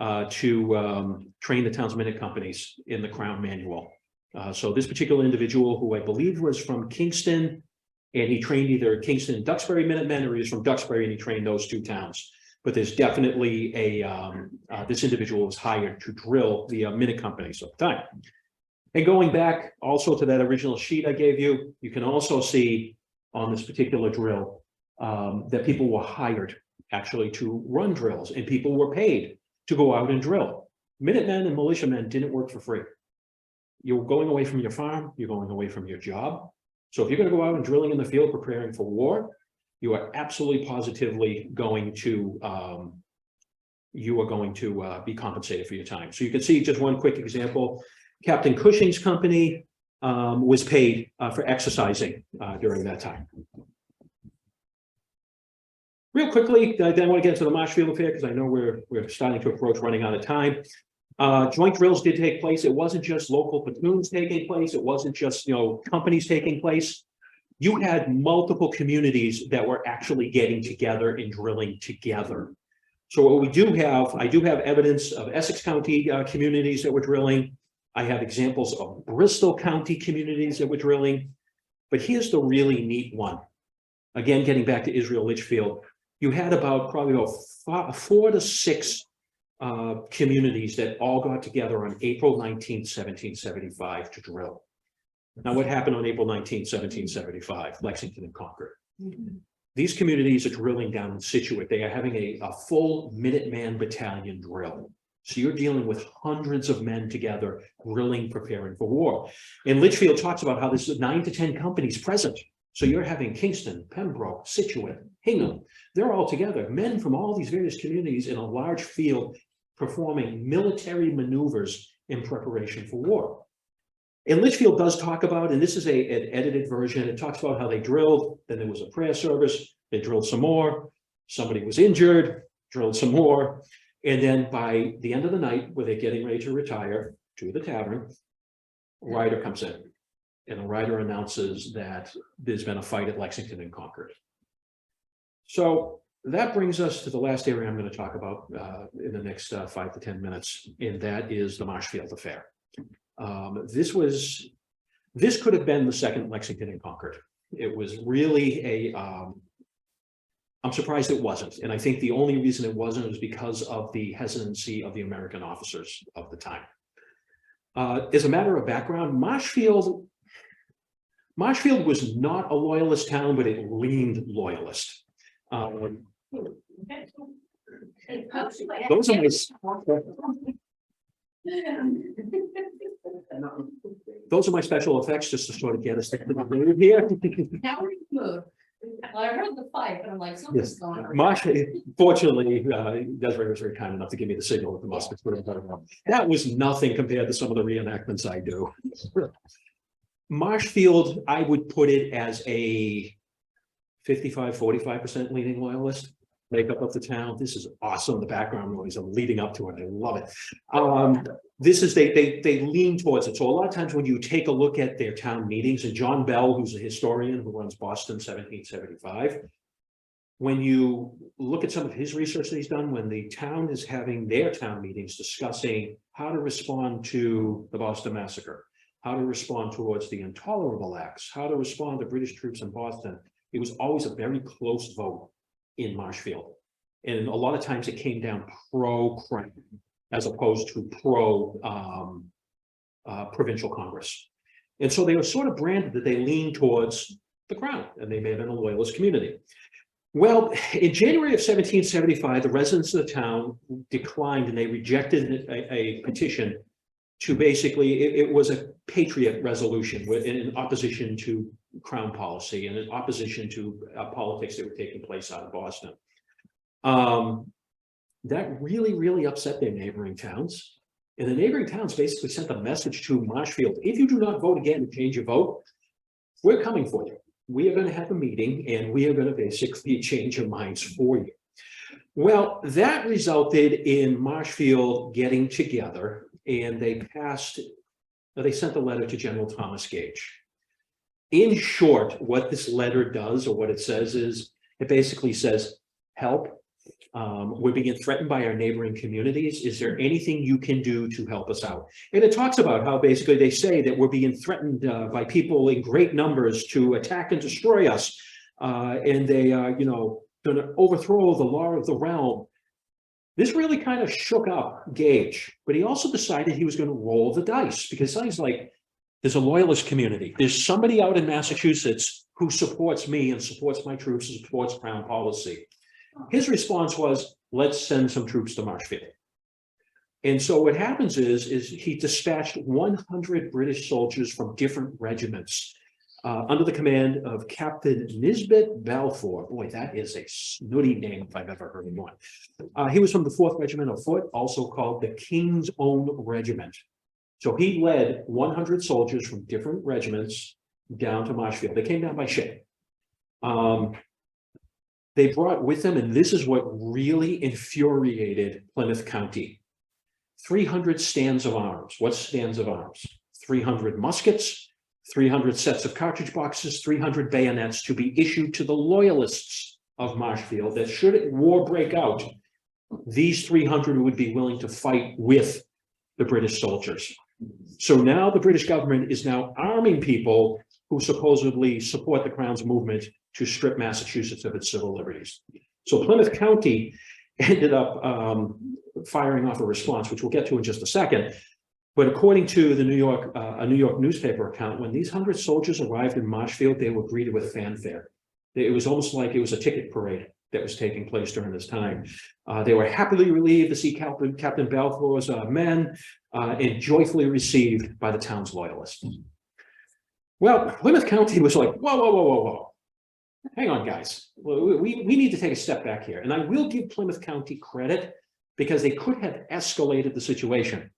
to train the town's minute companies in the Crown Manual. So this particular individual, who I believe was from Kingston, and he trained either Kingston and Duxbury Minutemen, or he was from Duxbury and he trained those 2 towns. But there's definitely this individual was hired to drill the minute companies at the time. And going back also to that original sheet I gave you, you can also see on this particular drill that people were hired actually to run drills, and people were paid to go out and drill. Minutemen and militiamen didn't work for free. You're going away from your farm, you're going away from your job. So if you're going to go out and drilling in the field preparing for war, you are absolutely positively going to be compensated for your time. So you can see just one quick example. Captain Cushing's company was paid for exercising during that time. Real quickly, I then want to get into the Marshfield Affair because I know we're starting to approach running out of time. Joint drills did take place. It wasn't just local platoons taking place. It wasn't just, companies taking place. You had multiple communities that were actually getting together and drilling together. So what we do have, I do have evidence of Essex County communities that were drilling. I have examples of Bristol County communities that were drilling. But here's the really neat one. Again, getting back to Israel Litchfield, you had probably about 4 to 6 communities that all got together on April 19th, 1775 to drill. Now, what happened on April 19th, 1775? Lexington and Concord. These communities are drilling down in Scituate. They are having a full Minuteman battalion drill. So you're dealing with hundreds of men together, drilling, preparing for war. And Litchfield talks about how there's 9 to 10 companies present. So you're having Kingston, Pembroke, Scituate, Hingham. They're all together, men from all these various communities in a large field performing military maneuvers in preparation for war. And Litchfield does talk about, and this is an edited version, it talks about how they drilled, then there was a prayer service, they drilled some more, somebody was injured, drilled some more, and then by the end of the night, where they're getting ready to retire to the tavern, a rider comes in, and the rider announces that there's been a fight at Lexington and Concord. So that brings us to the last area I'm going to talk about in the next 5 to 10 minutes, and that is the Marshfield Affair. This could have been the second Lexington and Concord. It was really I'm surprised it wasn't. And I think the only reason it wasn't was because of the hesitancy of the American officers of the time. As a matter of background, Marshfield was not a loyalist town, but it leaned loyalist. Those are my those are my special effects, just to sort of get us here. Now we're in the mood. Well, I heard the fight, but I'm like, something's going on. Marsh, fortunately, Desiree was very kind enough to give me the signal with the muskets. That was nothing compared to some of the reenactments I do. Marshfield, I would put it as a 55-45% leaning loyalist makeup of the town. This is awesome. The background noise I'm leading up to it. I love it. This is they lean towards it. So a lot of times when you take a look at their town meetings, and John Bell, who's a historian who runs Boston 1775, when you look at some of his research that he's done, when the town is having their town meetings discussing how to respond to the Boston Massacre, how to respond towards the Intolerable Acts, how to respond to British troops in Boston, it was always a very close vote in Marshfield. And a lot of times it came down pro-Crown as opposed to pro-Provincial Congress. And so they were sort of branded that they leaned towards the Crown, and they made it a loyalist community. Well, in January of 1775, the residents of the town declined, and they rejected a petition to basically, it was a patriot resolution in opposition to Crown policy and in opposition to politics that were taking place out of Boston. That really, really upset their neighboring towns. And the neighboring towns basically sent a message to Marshfield: if you do not vote again and change your vote, we're coming for you. We are going to have a meeting and we are going to basically change your minds for you. Well, that resulted in Marshfield getting together, and they sent a letter to General Thomas Gage. In short, what this letter does, or what it says, is it basically says, help. We're being threatened by our neighboring communities. Is there anything you can do to help us out? And it talks about how basically they say that we're being threatened by people in great numbers to attack and destroy us. And they are, going to overthrow the law of the realm. This really kind of shook up Gage, but he also decided he was going to roll the dice, because he's like, there's a loyalist community. There's somebody out in Massachusetts who supports me and supports my troops and supports Crown policy. His response was, let's send some troops to Marshfield. And so what happens is he dispatched 100 British soldiers from different regiments under the command of Captain Nisbet Balfour. Boy, that is a snooty name if I've ever heard one. He was from the 4th Regiment of Foot, also called the King's Own Regiment. So he led 100 soldiers from different regiments down to Marshfield. They came down by ship. They brought with them, and this is what really infuriated Plymouth County, 300 stands of arms. What's stands of arms? 300 muskets, 300 sets of cartridge boxes, 300 bayonets to be issued to the loyalists of Marshfield, that should war break out, these 300 would be willing to fight with the British soldiers. So now the British government is now arming people who supposedly support the Crown's movement to strip Massachusetts of its civil liberties. So Plymouth County ended up firing off a response, which we'll get to in just a second. But according to the a New York newspaper account, when these 100 soldiers arrived in Marshfield, they were greeted with fanfare. It was almost like it was a ticket parade that was taking place during this time. They were happily relieved to see Captain Balfour's men and joyfully received by the town's loyalists. Well, Plymouth County was like, whoa, whoa, whoa, whoa, whoa. Hang on, guys. We need to take a step back here. And I will give Plymouth County credit, because they could have escalated the situation.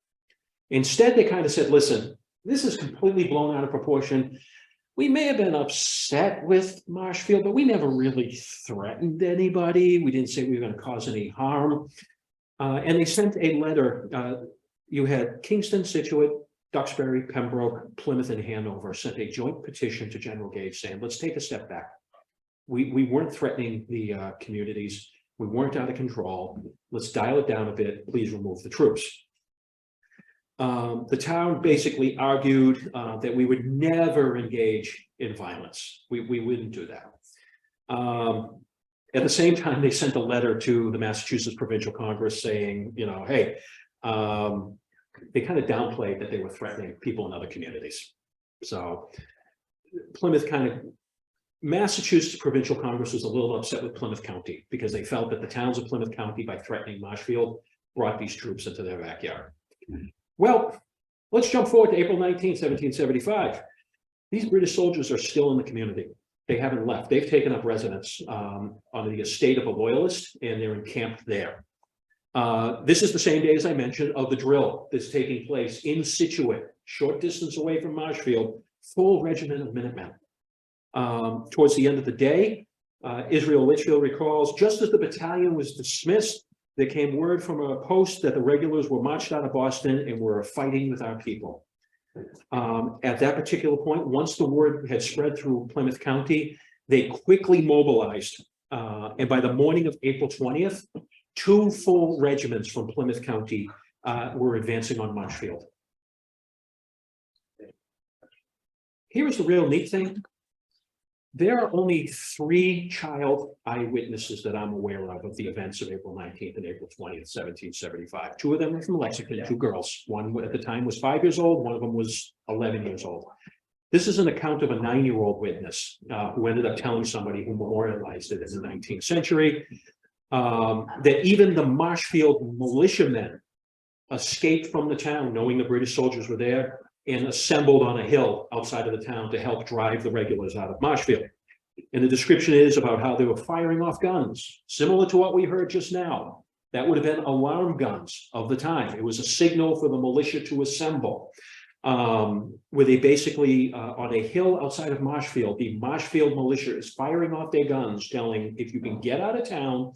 Instead, they kind of said, listen, this is completely blown out of proportion. We may have been upset with Marshfield, but we never really threatened anybody. We didn't say we were going to cause any harm. And they sent a letter. You had Kingston, Situate, Duxbury, Pembroke, Plymouth, and Hanover sent a joint petition to General Gage saying, let's take a step back. We weren't threatening the communities. We weren't out of control. Let's dial it down a bit. Please remove the troops. The town basically argued that we would never engage in violence. We wouldn't do that. At the same time, they sent a letter to the Massachusetts Provincial Congress saying, hey, they kind of downplayed that they were threatening people in other communities. So Plymouth kind of Massachusetts Provincial Congress was a little upset with Plymouth County because they felt that the towns of Plymouth County, by threatening Marshfield, brought these troops into their backyard. Well, let's jump forward to April 19, 1775. These British soldiers are still in the community. They haven't left. They've taken up residence on the estate of a loyalist, and they're encamped there. This is the same day, as I mentioned, of the drill that's taking place in Situate, short distance away from Marshfield, full regiment of Minutemen. Towards the end of the day, Israel Litchfield recalls, just as the battalion was dismissed, there came word from a post that the regulars were marched out of Boston and were fighting with our people. At that particular point, once the word had spread through Plymouth County, they quickly mobilized. And by the morning of April 20th, 2 full regiments from Plymouth County were advancing on Marshfield. Here's the real neat thing. There are only 3 child eyewitnesses that I'm aware of the events of April 19th and April 20th, 1775. 2 of them were from Lexington, 2 girls. One at the time was 5 years old, one of them was 11 years old. This is an account of a 9-year-old witness who ended up telling somebody who memorialized it in the 19th century that even the Marshfield militiamen escaped from the town, knowing the British soldiers were there, and assembled on a hill outside of the town to help drive the regulars out of Marshfield. And the description is about how they were firing off guns, similar to what we heard just now. That would have been alarm guns of the time. It was a signal for the militia to assemble, where they basically, on a hill outside of Marshfield, the Marshfield militia is firing off their guns, telling, if you can get out of town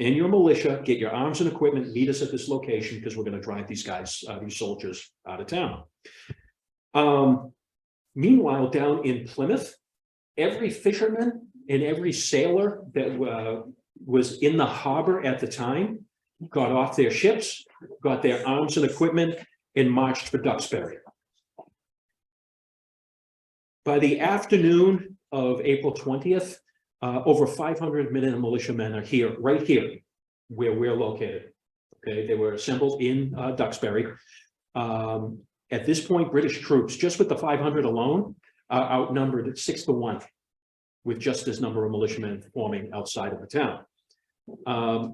in your militia, get your arms and equipment, meet us at this location, because we're going to drive these guys, these soldiers out of town. Meanwhile, down in Plymouth, every fisherman and every sailor that was in the harbor at the time got off their ships, got their arms and equipment, and marched for Duxbury. By the afternoon of April 20th, over 500 men and militiamen are here, right here, where we're located. Okay, they were assembled in Duxbury. At this point, British troops, just with the 500 alone, are outnumbered at 6 to 1, with just this number of militiamen forming outside of the town.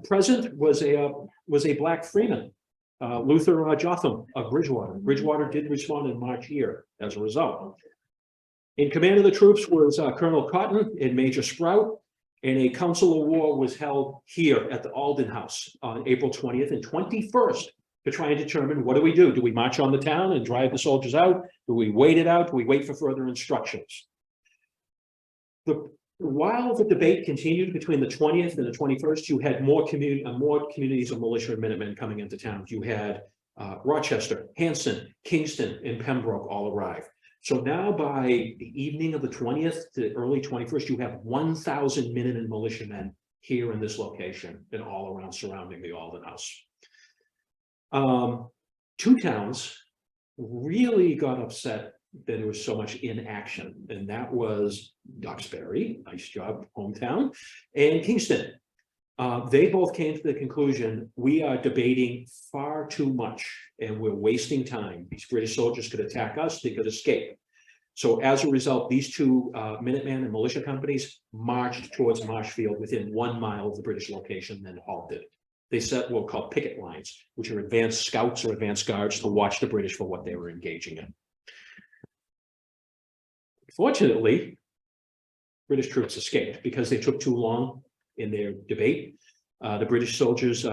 Present was a black freeman, Luther Jotham of Bridgewater. Bridgewater did respond in March here as a result. In command of the troops was Colonel Cotton and Major Sprout, and a council of war was held here at the Alden House on April 20th and 21st to try and determine, what do we do? Do we march on the town and drive the soldiers out? Do we wait it out? Do we wait for further instructions? While the debate continued between the 20th and the 21st, you had more communities of militia and Minutemen coming into town. You had Rochester, Hanson, Kingston, and Pembroke all arrive. So now by the evening of the 20th to early 21st, you have 1,000 Minutemen and militiamen here in this location and all around surrounding the Alden House. 2 towns really got upset that there was so much inaction, and that was Duxbury, nice job, hometown, and Kingston. They both came to the conclusion, we are debating far too much and we're wasting time. These British soldiers could attack us, they could escape. So as a result, these 2 Minutemen and militia companies marched towards Marshfield within 1 mile of the British location, then halted. They set what were called picket lines, which are advanced scouts or advanced guards to watch the British for what they were engaging in. Fortunately, British troops escaped because they took too long in their debate. The British soldiers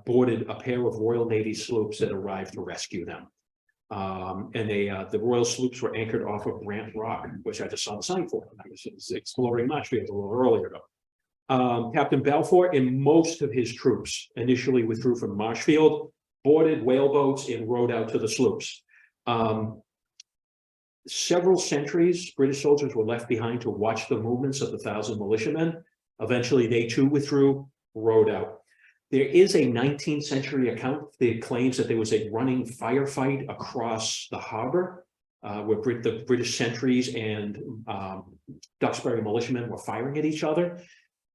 boarded a pair of Royal Navy sloops that arrived to rescue them. And the Royal sloops were anchored off of Brant Rock, which I just saw the sign for. I was exploring Marshfield a little earlier ago. Captain Balfour and most of his troops initially withdrew from Marshfield, boarded whaleboats, and rowed out to the sloops. Several centuries, British soldiers were left behind to watch the movements of the 1,000 militiamen. Eventually, they too withdrew, rowed out. There is a 19th century account that claims that there was a running firefight across the harbor where the British sentries and Duxbury militiamen were firing at each other.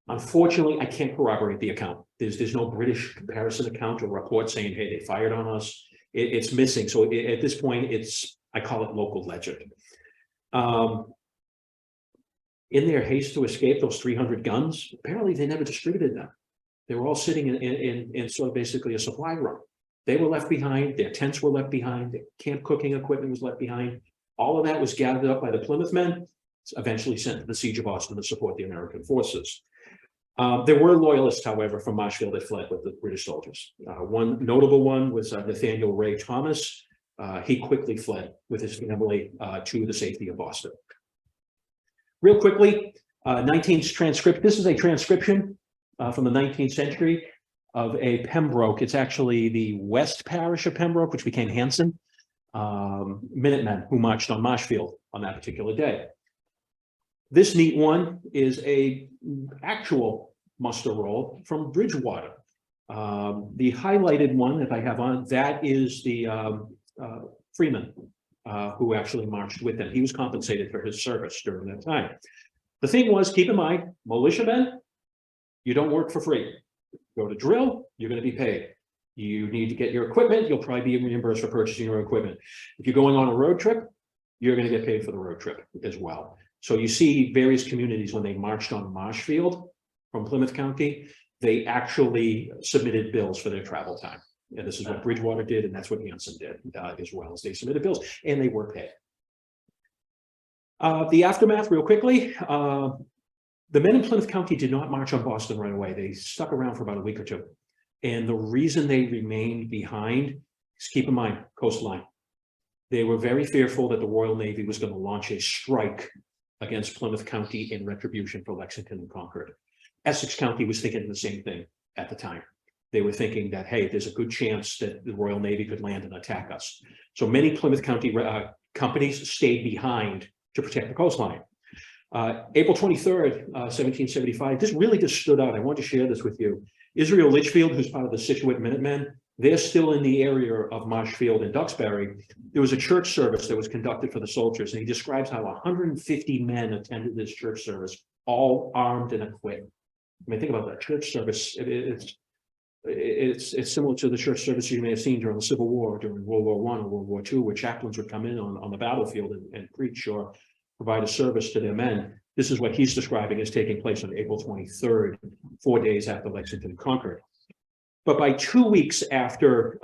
Unfortunately, I can't corroborate the account. There's no British comparison account or report saying, hey, they fired on us. It's missing. So at this point, I call it local legend. in their haste to escape those 300 guns, apparently they never distributed them. They were all sitting in sort of basically a supply run. They were left behind, their tents were left behind, their camp cooking equipment was left behind. All of that was gathered up by the Plymouth men, eventually sent to the siege of Boston to support the American forces. There were loyalists, however, from Marshfield that fled with the British soldiers. One notable one was Nathaniel Ray Thomas. He quickly fled with his family to the safety of Boston. Real quickly, 19th transcript. This is a transcription from the 19th century of a Pembroke. It's actually the West Parish of Pembroke, which became Hanson. Minutemen who marched on Marshfield on that particular day. This neat one is a actual muster roll from Bridgewater. The highlighted one that I have on, that is the Freeman who actually marched with them. He was compensated for his service during that time. The thing was, keep in mind, militiamen, you don't work for free. Go to drill, you're going to be paid. You need to get your equipment, you'll probably be reimbursed for purchasing your equipment. If you're going on a road trip, you're going to get paid for the road trip as well. So you see various communities when they marched on Marshfield from Plymouth County, they actually submitted bills for their travel time. And this is what Bridgewater did, and that's what Hanson did as well, as they submitted bills, and they were paid. The aftermath, real quickly, the men in Plymouth County did not march on Boston right away. They stuck around for about a week or two. And the reason they remained behind is, keep in mind, coastline. They were very fearful that the Royal Navy was going to launch a strike against Plymouth County in retribution for Lexington and Concord. Essex County was thinking the same thing at the time. They were thinking that, hey, there's a good chance that the Royal Navy could land and attack us. So many Plymouth County companies stayed behind to protect the coastline. April 23rd, 1775, this really just stood out. I want to share this with you. Israel Litchfield, who's part of the Scituate Minutemen, they're still in the area of Marshfield and Duxbury. There was a church service that was conducted for the soldiers, and he describes how 150 men attended this church service, all armed and equipped. I mean, think about that church service. It's similar to the church service you may have seen during the Civil War, during World War I or World War II, where chaplains would come in on the battlefield and preach or provide a service to their men. This is what he's describing as taking place on April 23rd, 4 days after Lexington and Concord. But by 2 weeks after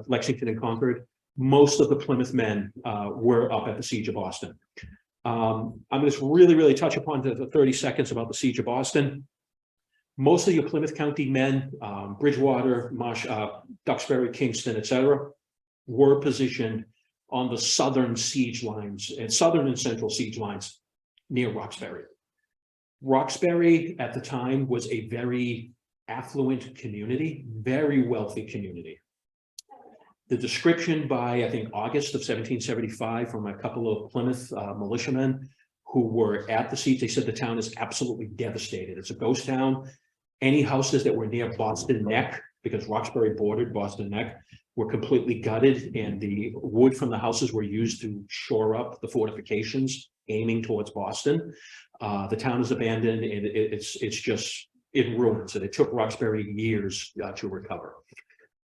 Lexington and Concord, most of the Plymouth men were up at the siege of Boston. I'm going to really touch upon the 30 seconds about the siege of Boston. Most of your Plymouth County men, Bridgewater, Duxbury, Kingston, etc., were positioned on the southern siege lines and southern and central siege lines near Roxbury. Roxbury at the time was a very affluent community, very wealthy community. The description by, I think, August of 1775 from a couple of Plymouth militiamen who were at the siege, they said the town is absolutely devastated. It's a ghost town. Any houses that were near Boston Neck, because Roxbury bordered Boston Neck, were completely gutted, and the wood from the houses were used to shore up the fortifications aiming towards Boston. The town is abandoned, and it's just in ruins, and it took Roxbury years to recover.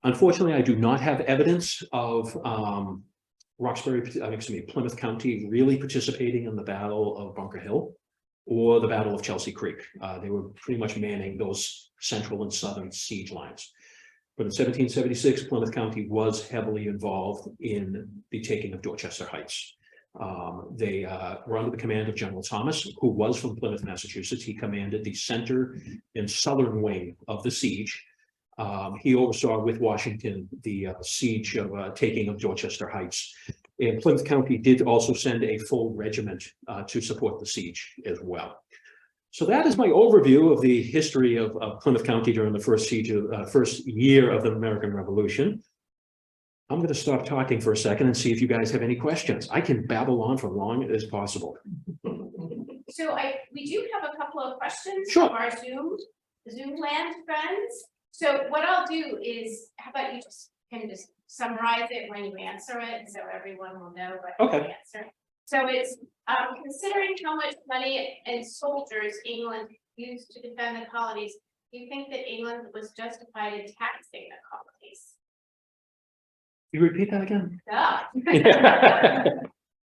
Unfortunately, I do not have evidence of Plymouth County really participating in the Battle of Bunker Hill or the Battle of Chelsea Creek. They were pretty much manning those central and southern siege lines. But in 1776, Plymouth County was heavily involved in the taking of Dorchester Heights. They were under the command of General Thomas, who was from Plymouth, Massachusetts. He commanded the center and southern wing of the siege. He oversaw with Washington the siege of taking of Dorchester Heights. And Plymouth County did also send a full regiment to support the siege as well. So that is my overview of the history of Plymouth County during the first year of the American Revolution. I'm going to stop talking for a second and see if you guys have any questions. I can babble on for long as possible. So we do have a couple of questions Sure. from our Zoom land friends. So what I'll do is, how about you can just summarize it when you answer it, so everyone will know what Okay. you answer. So it's considering how much money and soldiers England used to defend the colonies, do you think that England was justified in taxing the colonies? You repeat that again? Yeah.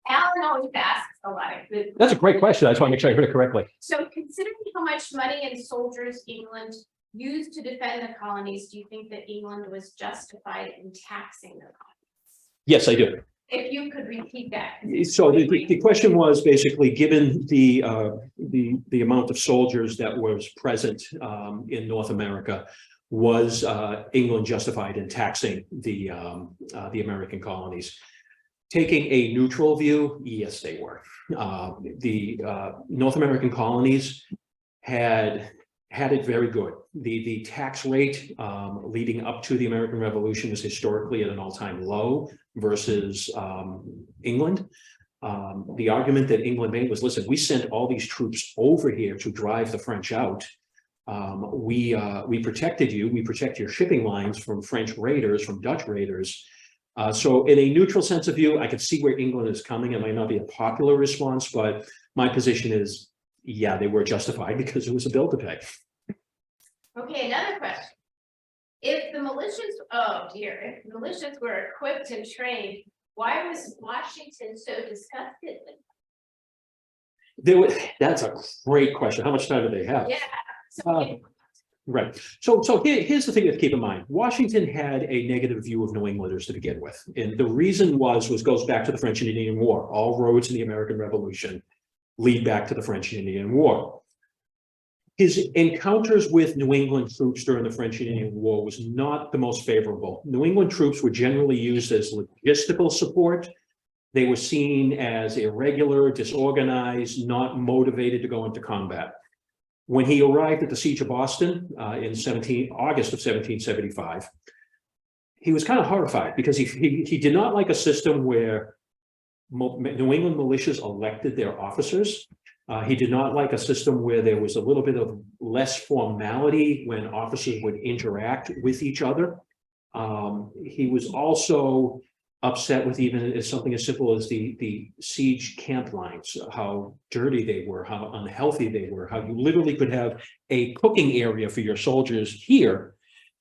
Alan always asks a lot of good. That's a great question. I just want to make sure I heard it correctly. So considering how much money and soldiers England used to defend the colonies, do you think that England was justified in taxing the colonies? Yes, I do. If you could repeat that. So the question was basically, given the amount of soldiers that was present in North America, was England justified in taxing the American colonies? Taking a neutral view, yes, they were. The North American colonies had it very good. The tax rate leading up to the American Revolution was historically at an all-time low versus England. The argument that England made was, listen, we sent all these troops over here to drive the French out. We protected you. We protect your shipping lines from French raiders, from Dutch raiders. So in a neutral sense of view, I could see where England is coming. It might not be a popular response, but my position is, yeah, they were justified because it was a bill to pay. Okay, another question. If the militias, oh dear, if the militias were equipped and trained, why was Washington so disgusted with them? That's a great question. How much time do they have? Yeah. So Right. So here's the thing to keep in mind. Washington had a negative view of New Englanders to begin with. And the reason goes back to the French and Indian War. All roads in the American Revolution lead back to the French and Indian War. His encounters with New England troops during the French and Indian War was not the most favorable. New England troops were generally used as logistical support. They were seen as irregular, disorganized, not motivated to go into combat. When he arrived at the Siege of Boston in August of 1775, he was kind of horrified because he did not like a system where New England militias elected their officers. He did not like a system where there was a little bit of less formality when officers would interact with each other. He was also upset with even something as simple as the siege camp lines, how dirty they were, how unhealthy they were, how you literally could have a cooking area for your soldiers here,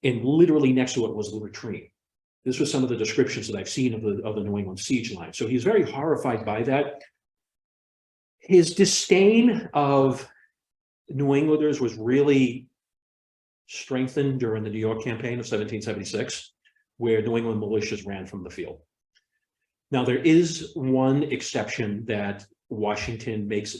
and literally next to it was the retreat. This was some of the descriptions that I've seen of the New England siege line. So he's very horrified by that. His disdain of New Englanders was really strengthened during the New York campaign of 1776, where New England militias ran from the field. Now, there is one exception that Washington makes,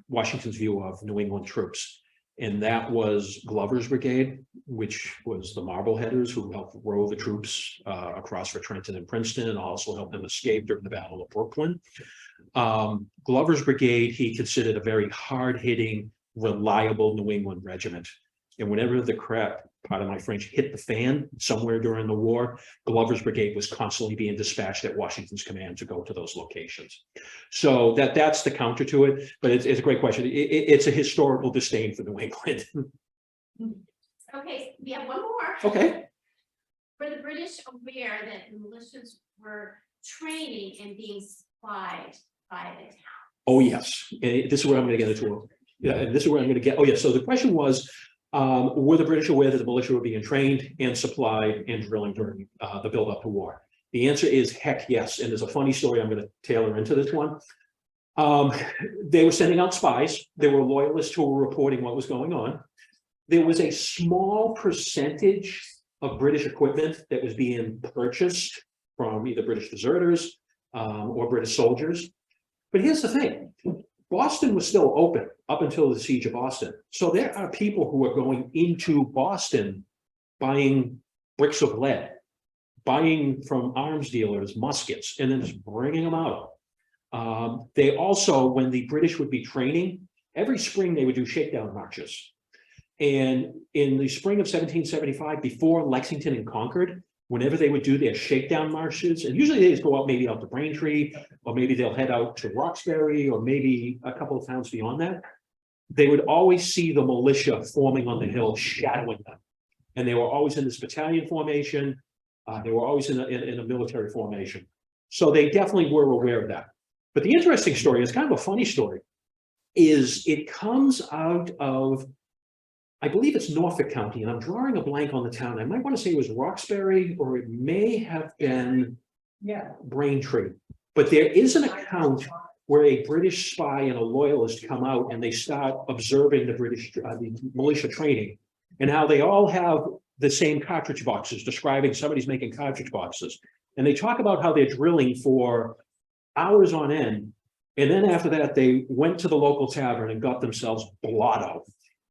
Washington's view of New England troops, and that was Glover's brigade, which was the Marbleheaders who helped row the troops across for Trenton and Princeton, and also helped them escape during the Battle of Brooklyn. Glover's brigade, he considered a very hard-hitting, reliable New England regiment. And whenever the crap, pardon my French, hit the fan somewhere during the war, Glover's brigade was constantly being dispatched at Washington's command to go to those locations. So that's the counter to it, but it's a great question. It's a historical disdain for New England. okay, we have one more. Okay. Were the British aware that the militias were training and being supplied by the town? Oh yes, and this is where I'm going to get into. Yeah, and this is where I'm going to get. Oh yes. So the question was, were the British aware that the militia were being trained and supplied and drilling during the build-up to war? The answer is heck yes. And there's a funny story I'm going to tailor into this one. They were sending out spies. There were loyalists who were reporting what was going on. There was a small percentage of British equipment that was being purchased from either British deserters or British soldiers. But here's the thing. Boston was still open up until the Siege of Boston. So there are people who are going into Boston buying bricks of lead, buying from arms dealers muskets, and then just bringing them out. They also, when the British would be training, every spring they would do shakedown marches. And in the spring of 1775, before Lexington and Concord, whenever they would do their shakedown marches, and usually they just go out maybe out to Braintree, or maybe they'll head out to Roxbury, or maybe a couple of towns beyond that, they would always see the militia forming on the hill, shadowing them. And they were always in this battalion formation. They were always in a military formation. So they definitely were aware of that. But the interesting story, is kind of a funny story, is it comes out of, I believe it's Norfolk County, and I'm drawing a blank on the town. I might want to say it was Roxbury, or it may have been Braintree. But there is an account where a British spy and a loyalist come out and they start observing the British the militia training and how they all have the same cartridge boxes, describing somebody's making cartridge boxes. And they talk about how they're drilling for hours on end. And then after that, they went to the local tavern and got themselves blotto.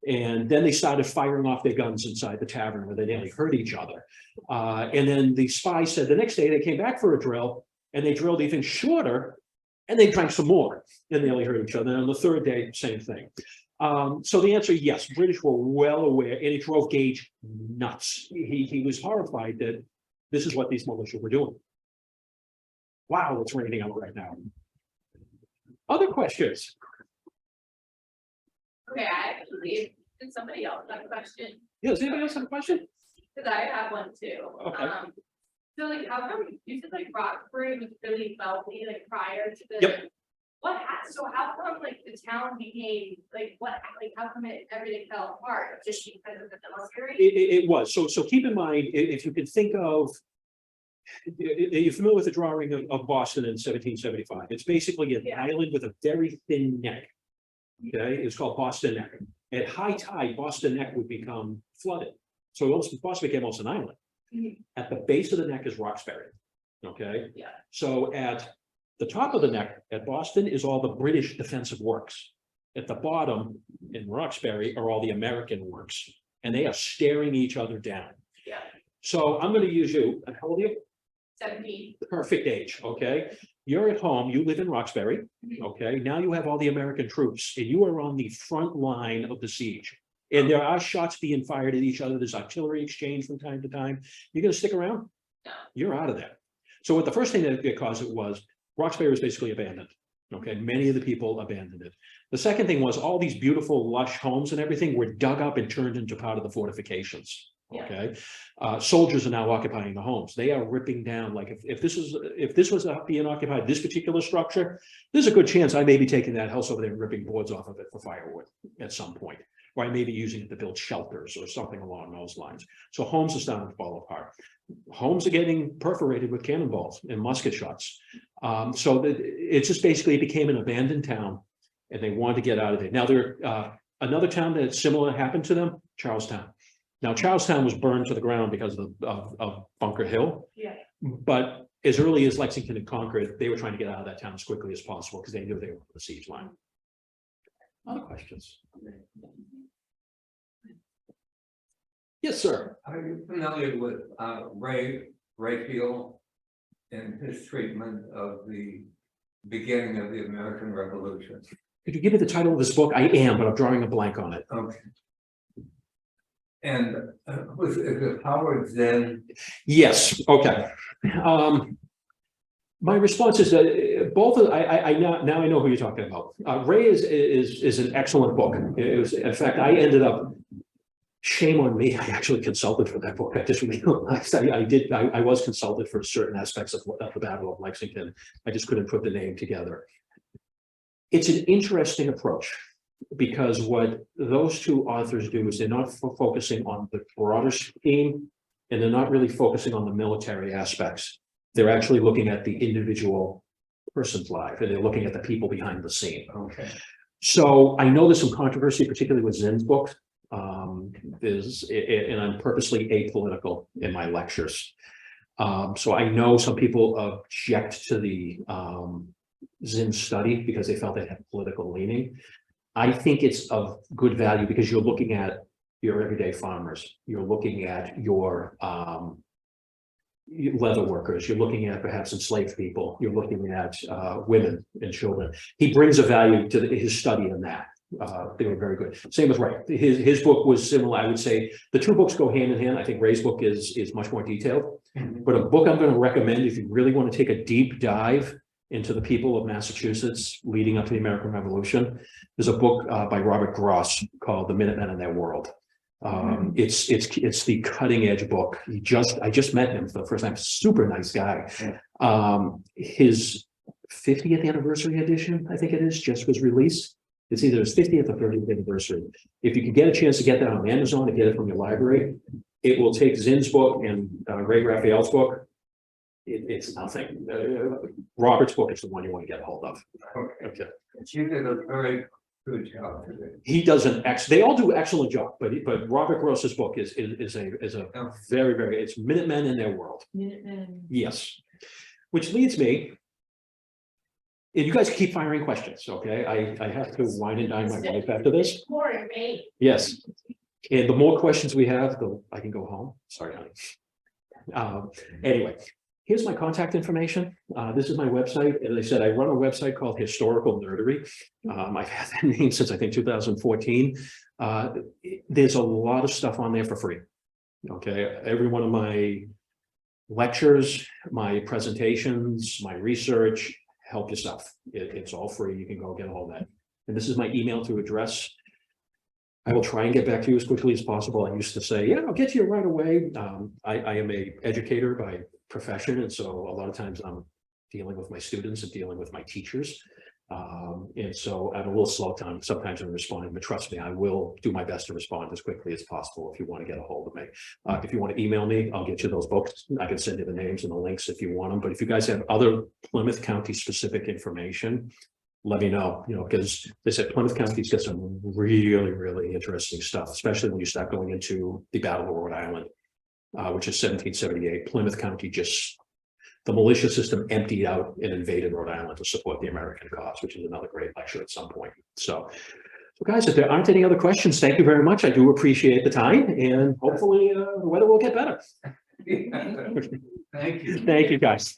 And then they started firing off their guns inside the tavern where they nearly hurt each other. And then the spy said the next day they came back for a drill and they drilled even shorter and they drank some more and nearly hurt each other. And on the third day, same thing. So the answer, yes, British were well aware, and it drove Gage nuts. He was horrified that this is what these militia were doing. Wow, it's raining out right now. Other questions? Okay, I believe, did somebody else have a question? Yeah, does anybody else have a question? Because I have one too. Okay. So like, how come you said like Roxbury was really wealthy like prior to the? Yep. So how come like the town became like how come everything fell apart just because of the military? It was. So keep in mind, if you can think of, are you familiar with the drawing of Boston in 1775? It's basically an island with a very thin neck. Okay, it's called Boston Neck. At high tide, Boston Neck would become flooded. So Boston became almost an island. Mhm. At the base of the neck is Roxbury. Okay. Yeah. So at the top of the neck at Boston is all the British defensive works. At the bottom in Roxbury are all the American works, and they are staring each other down. Yeah. So I'm going to use you. How old are you? 17. Perfect age. Okay. You're at home. You live in Roxbury. Mhm. Okay. Now you have all the American troops, and you are on the front line of the siege. And there are shots being fired at each other. There's artillery exchange from time to time. You're going to stick around? No. You're out of there. So what the first thing that caused it was Roxbury was basically abandoned. Okay, many of the people abandoned it. The second thing was all these beautiful lush homes and everything were dug up and turned into part of the fortifications. Yeah. Okay, soldiers are now occupying the homes. They are ripping down. Like if this was being occupied, this particular structure, there's a good chance I may be taking that house over there and ripping boards off of it for firewood at some point, or I may be using it to build shelters or something along those lines. So homes are starting to fall apart. Homes are getting perforated with cannonballs and musket shots. So it just basically became an abandoned town, and they wanted to get out of it. Now another town that similar happened to them, Charlestown. Now Charlestown was burned to the ground because of Bunker Hill. Yeah. But as early as Lexington and Concord, they were trying to get out of that town as quickly as possible because they knew they were on the siege line. Other questions? Yes, sir. Are you familiar with Rayfield and his treatment of the beginning of the American Revolution? Could you give me the title of this book? I am, but I'm drawing a blank on it. Okay. And is it Howard Zinn? Yes. Okay. My response is that both of I know who you're talking about. Ray is an excellent book. It was, in fact, I ended up. Shame on me. I actually consulted for that book. I just realized I was consulted for certain aspects of the Battle of Lexington. I just couldn't put the name together. It's an interesting approach because what those two authors do is they're not focusing on the broader scheme, and they're not really focusing on the military aspects. They're actually looking at the individual person's life, and they're looking at the people behind the scene. Okay. So I know there's some controversy, particularly with Zinn's books. And I'm purposely apolitical in my lectures. So I know some people object to the Zinn study because they felt it had political leaning. I think it's of good value because you're looking at your everyday farmers. You're looking at your leather workers. You're looking at perhaps enslaved people. You're looking at women and children. He brings a value to his study in that. They were very good. Same with Ray. His book was similar. I would say the two books go hand in hand. I think Ray's book is much more detailed. Mhm. But a book I'm going to recommend if you really want to take a deep dive into the people of Massachusetts leading up to the American Revolution, there's a book by Robert Gross called The Minutemen and Their World. It's the cutting edge book. I just met him for the first time. Super nice guy. His 50th anniversary edition, I think it is, just was released. It's either his 50th or 30th anniversary. If you can get a chance to get that on Amazon and get it from your library, it will take Zinn's book and Ray Raphael's book it's nothing. Robert's book is the one you want to get a hold of. Okay. You did a very good job today. He does they all do excellent job, but Robert Gross's book is a very, it's Minutemen in their world. Minutemen. Yes. Which leads me, and you guys keep firing questions, okay? I have to wine and dine my wife after this. More than me. Yes. And the more questions we have, I can go home. Sorry, honey. Anyway, here's my contact information. This is my website. As I said, I run a website called Historical Nerdery. I've had that name since I think 2014. There's a lot of stuff on there for free. Okay, every one of my lectures, my presentations, my research, help yourself. It's all free. You can go get all that. And this is my email to address. I will try and get back to you as quickly as possible. I used to say, yeah, I'll get to you right away. I am a educator by profession, and so a lot of times I'm dealing with my students and dealing with my teachers. And so I'm a little slow time sometimes in responding, but trust me, I will do my best to respond as quickly as possible if you want to get a hold of me. If you want to email me, I'll get you those books. I can send you the names and the links if you want them. But if you guys have other Plymouth County specific information, let me know, because they said Plymouth County's got some really interesting stuff, especially when you start going into the Battle of Rhode Island, which is 1778. Plymouth County the militia system emptied out and invaded Rhode Island to support the American cause, which is another great lecture at some point. So guys, if there aren't any other questions, thank you very much. I do appreciate the time, and hopefully the weather will get better. Thank you. Thank you, guys.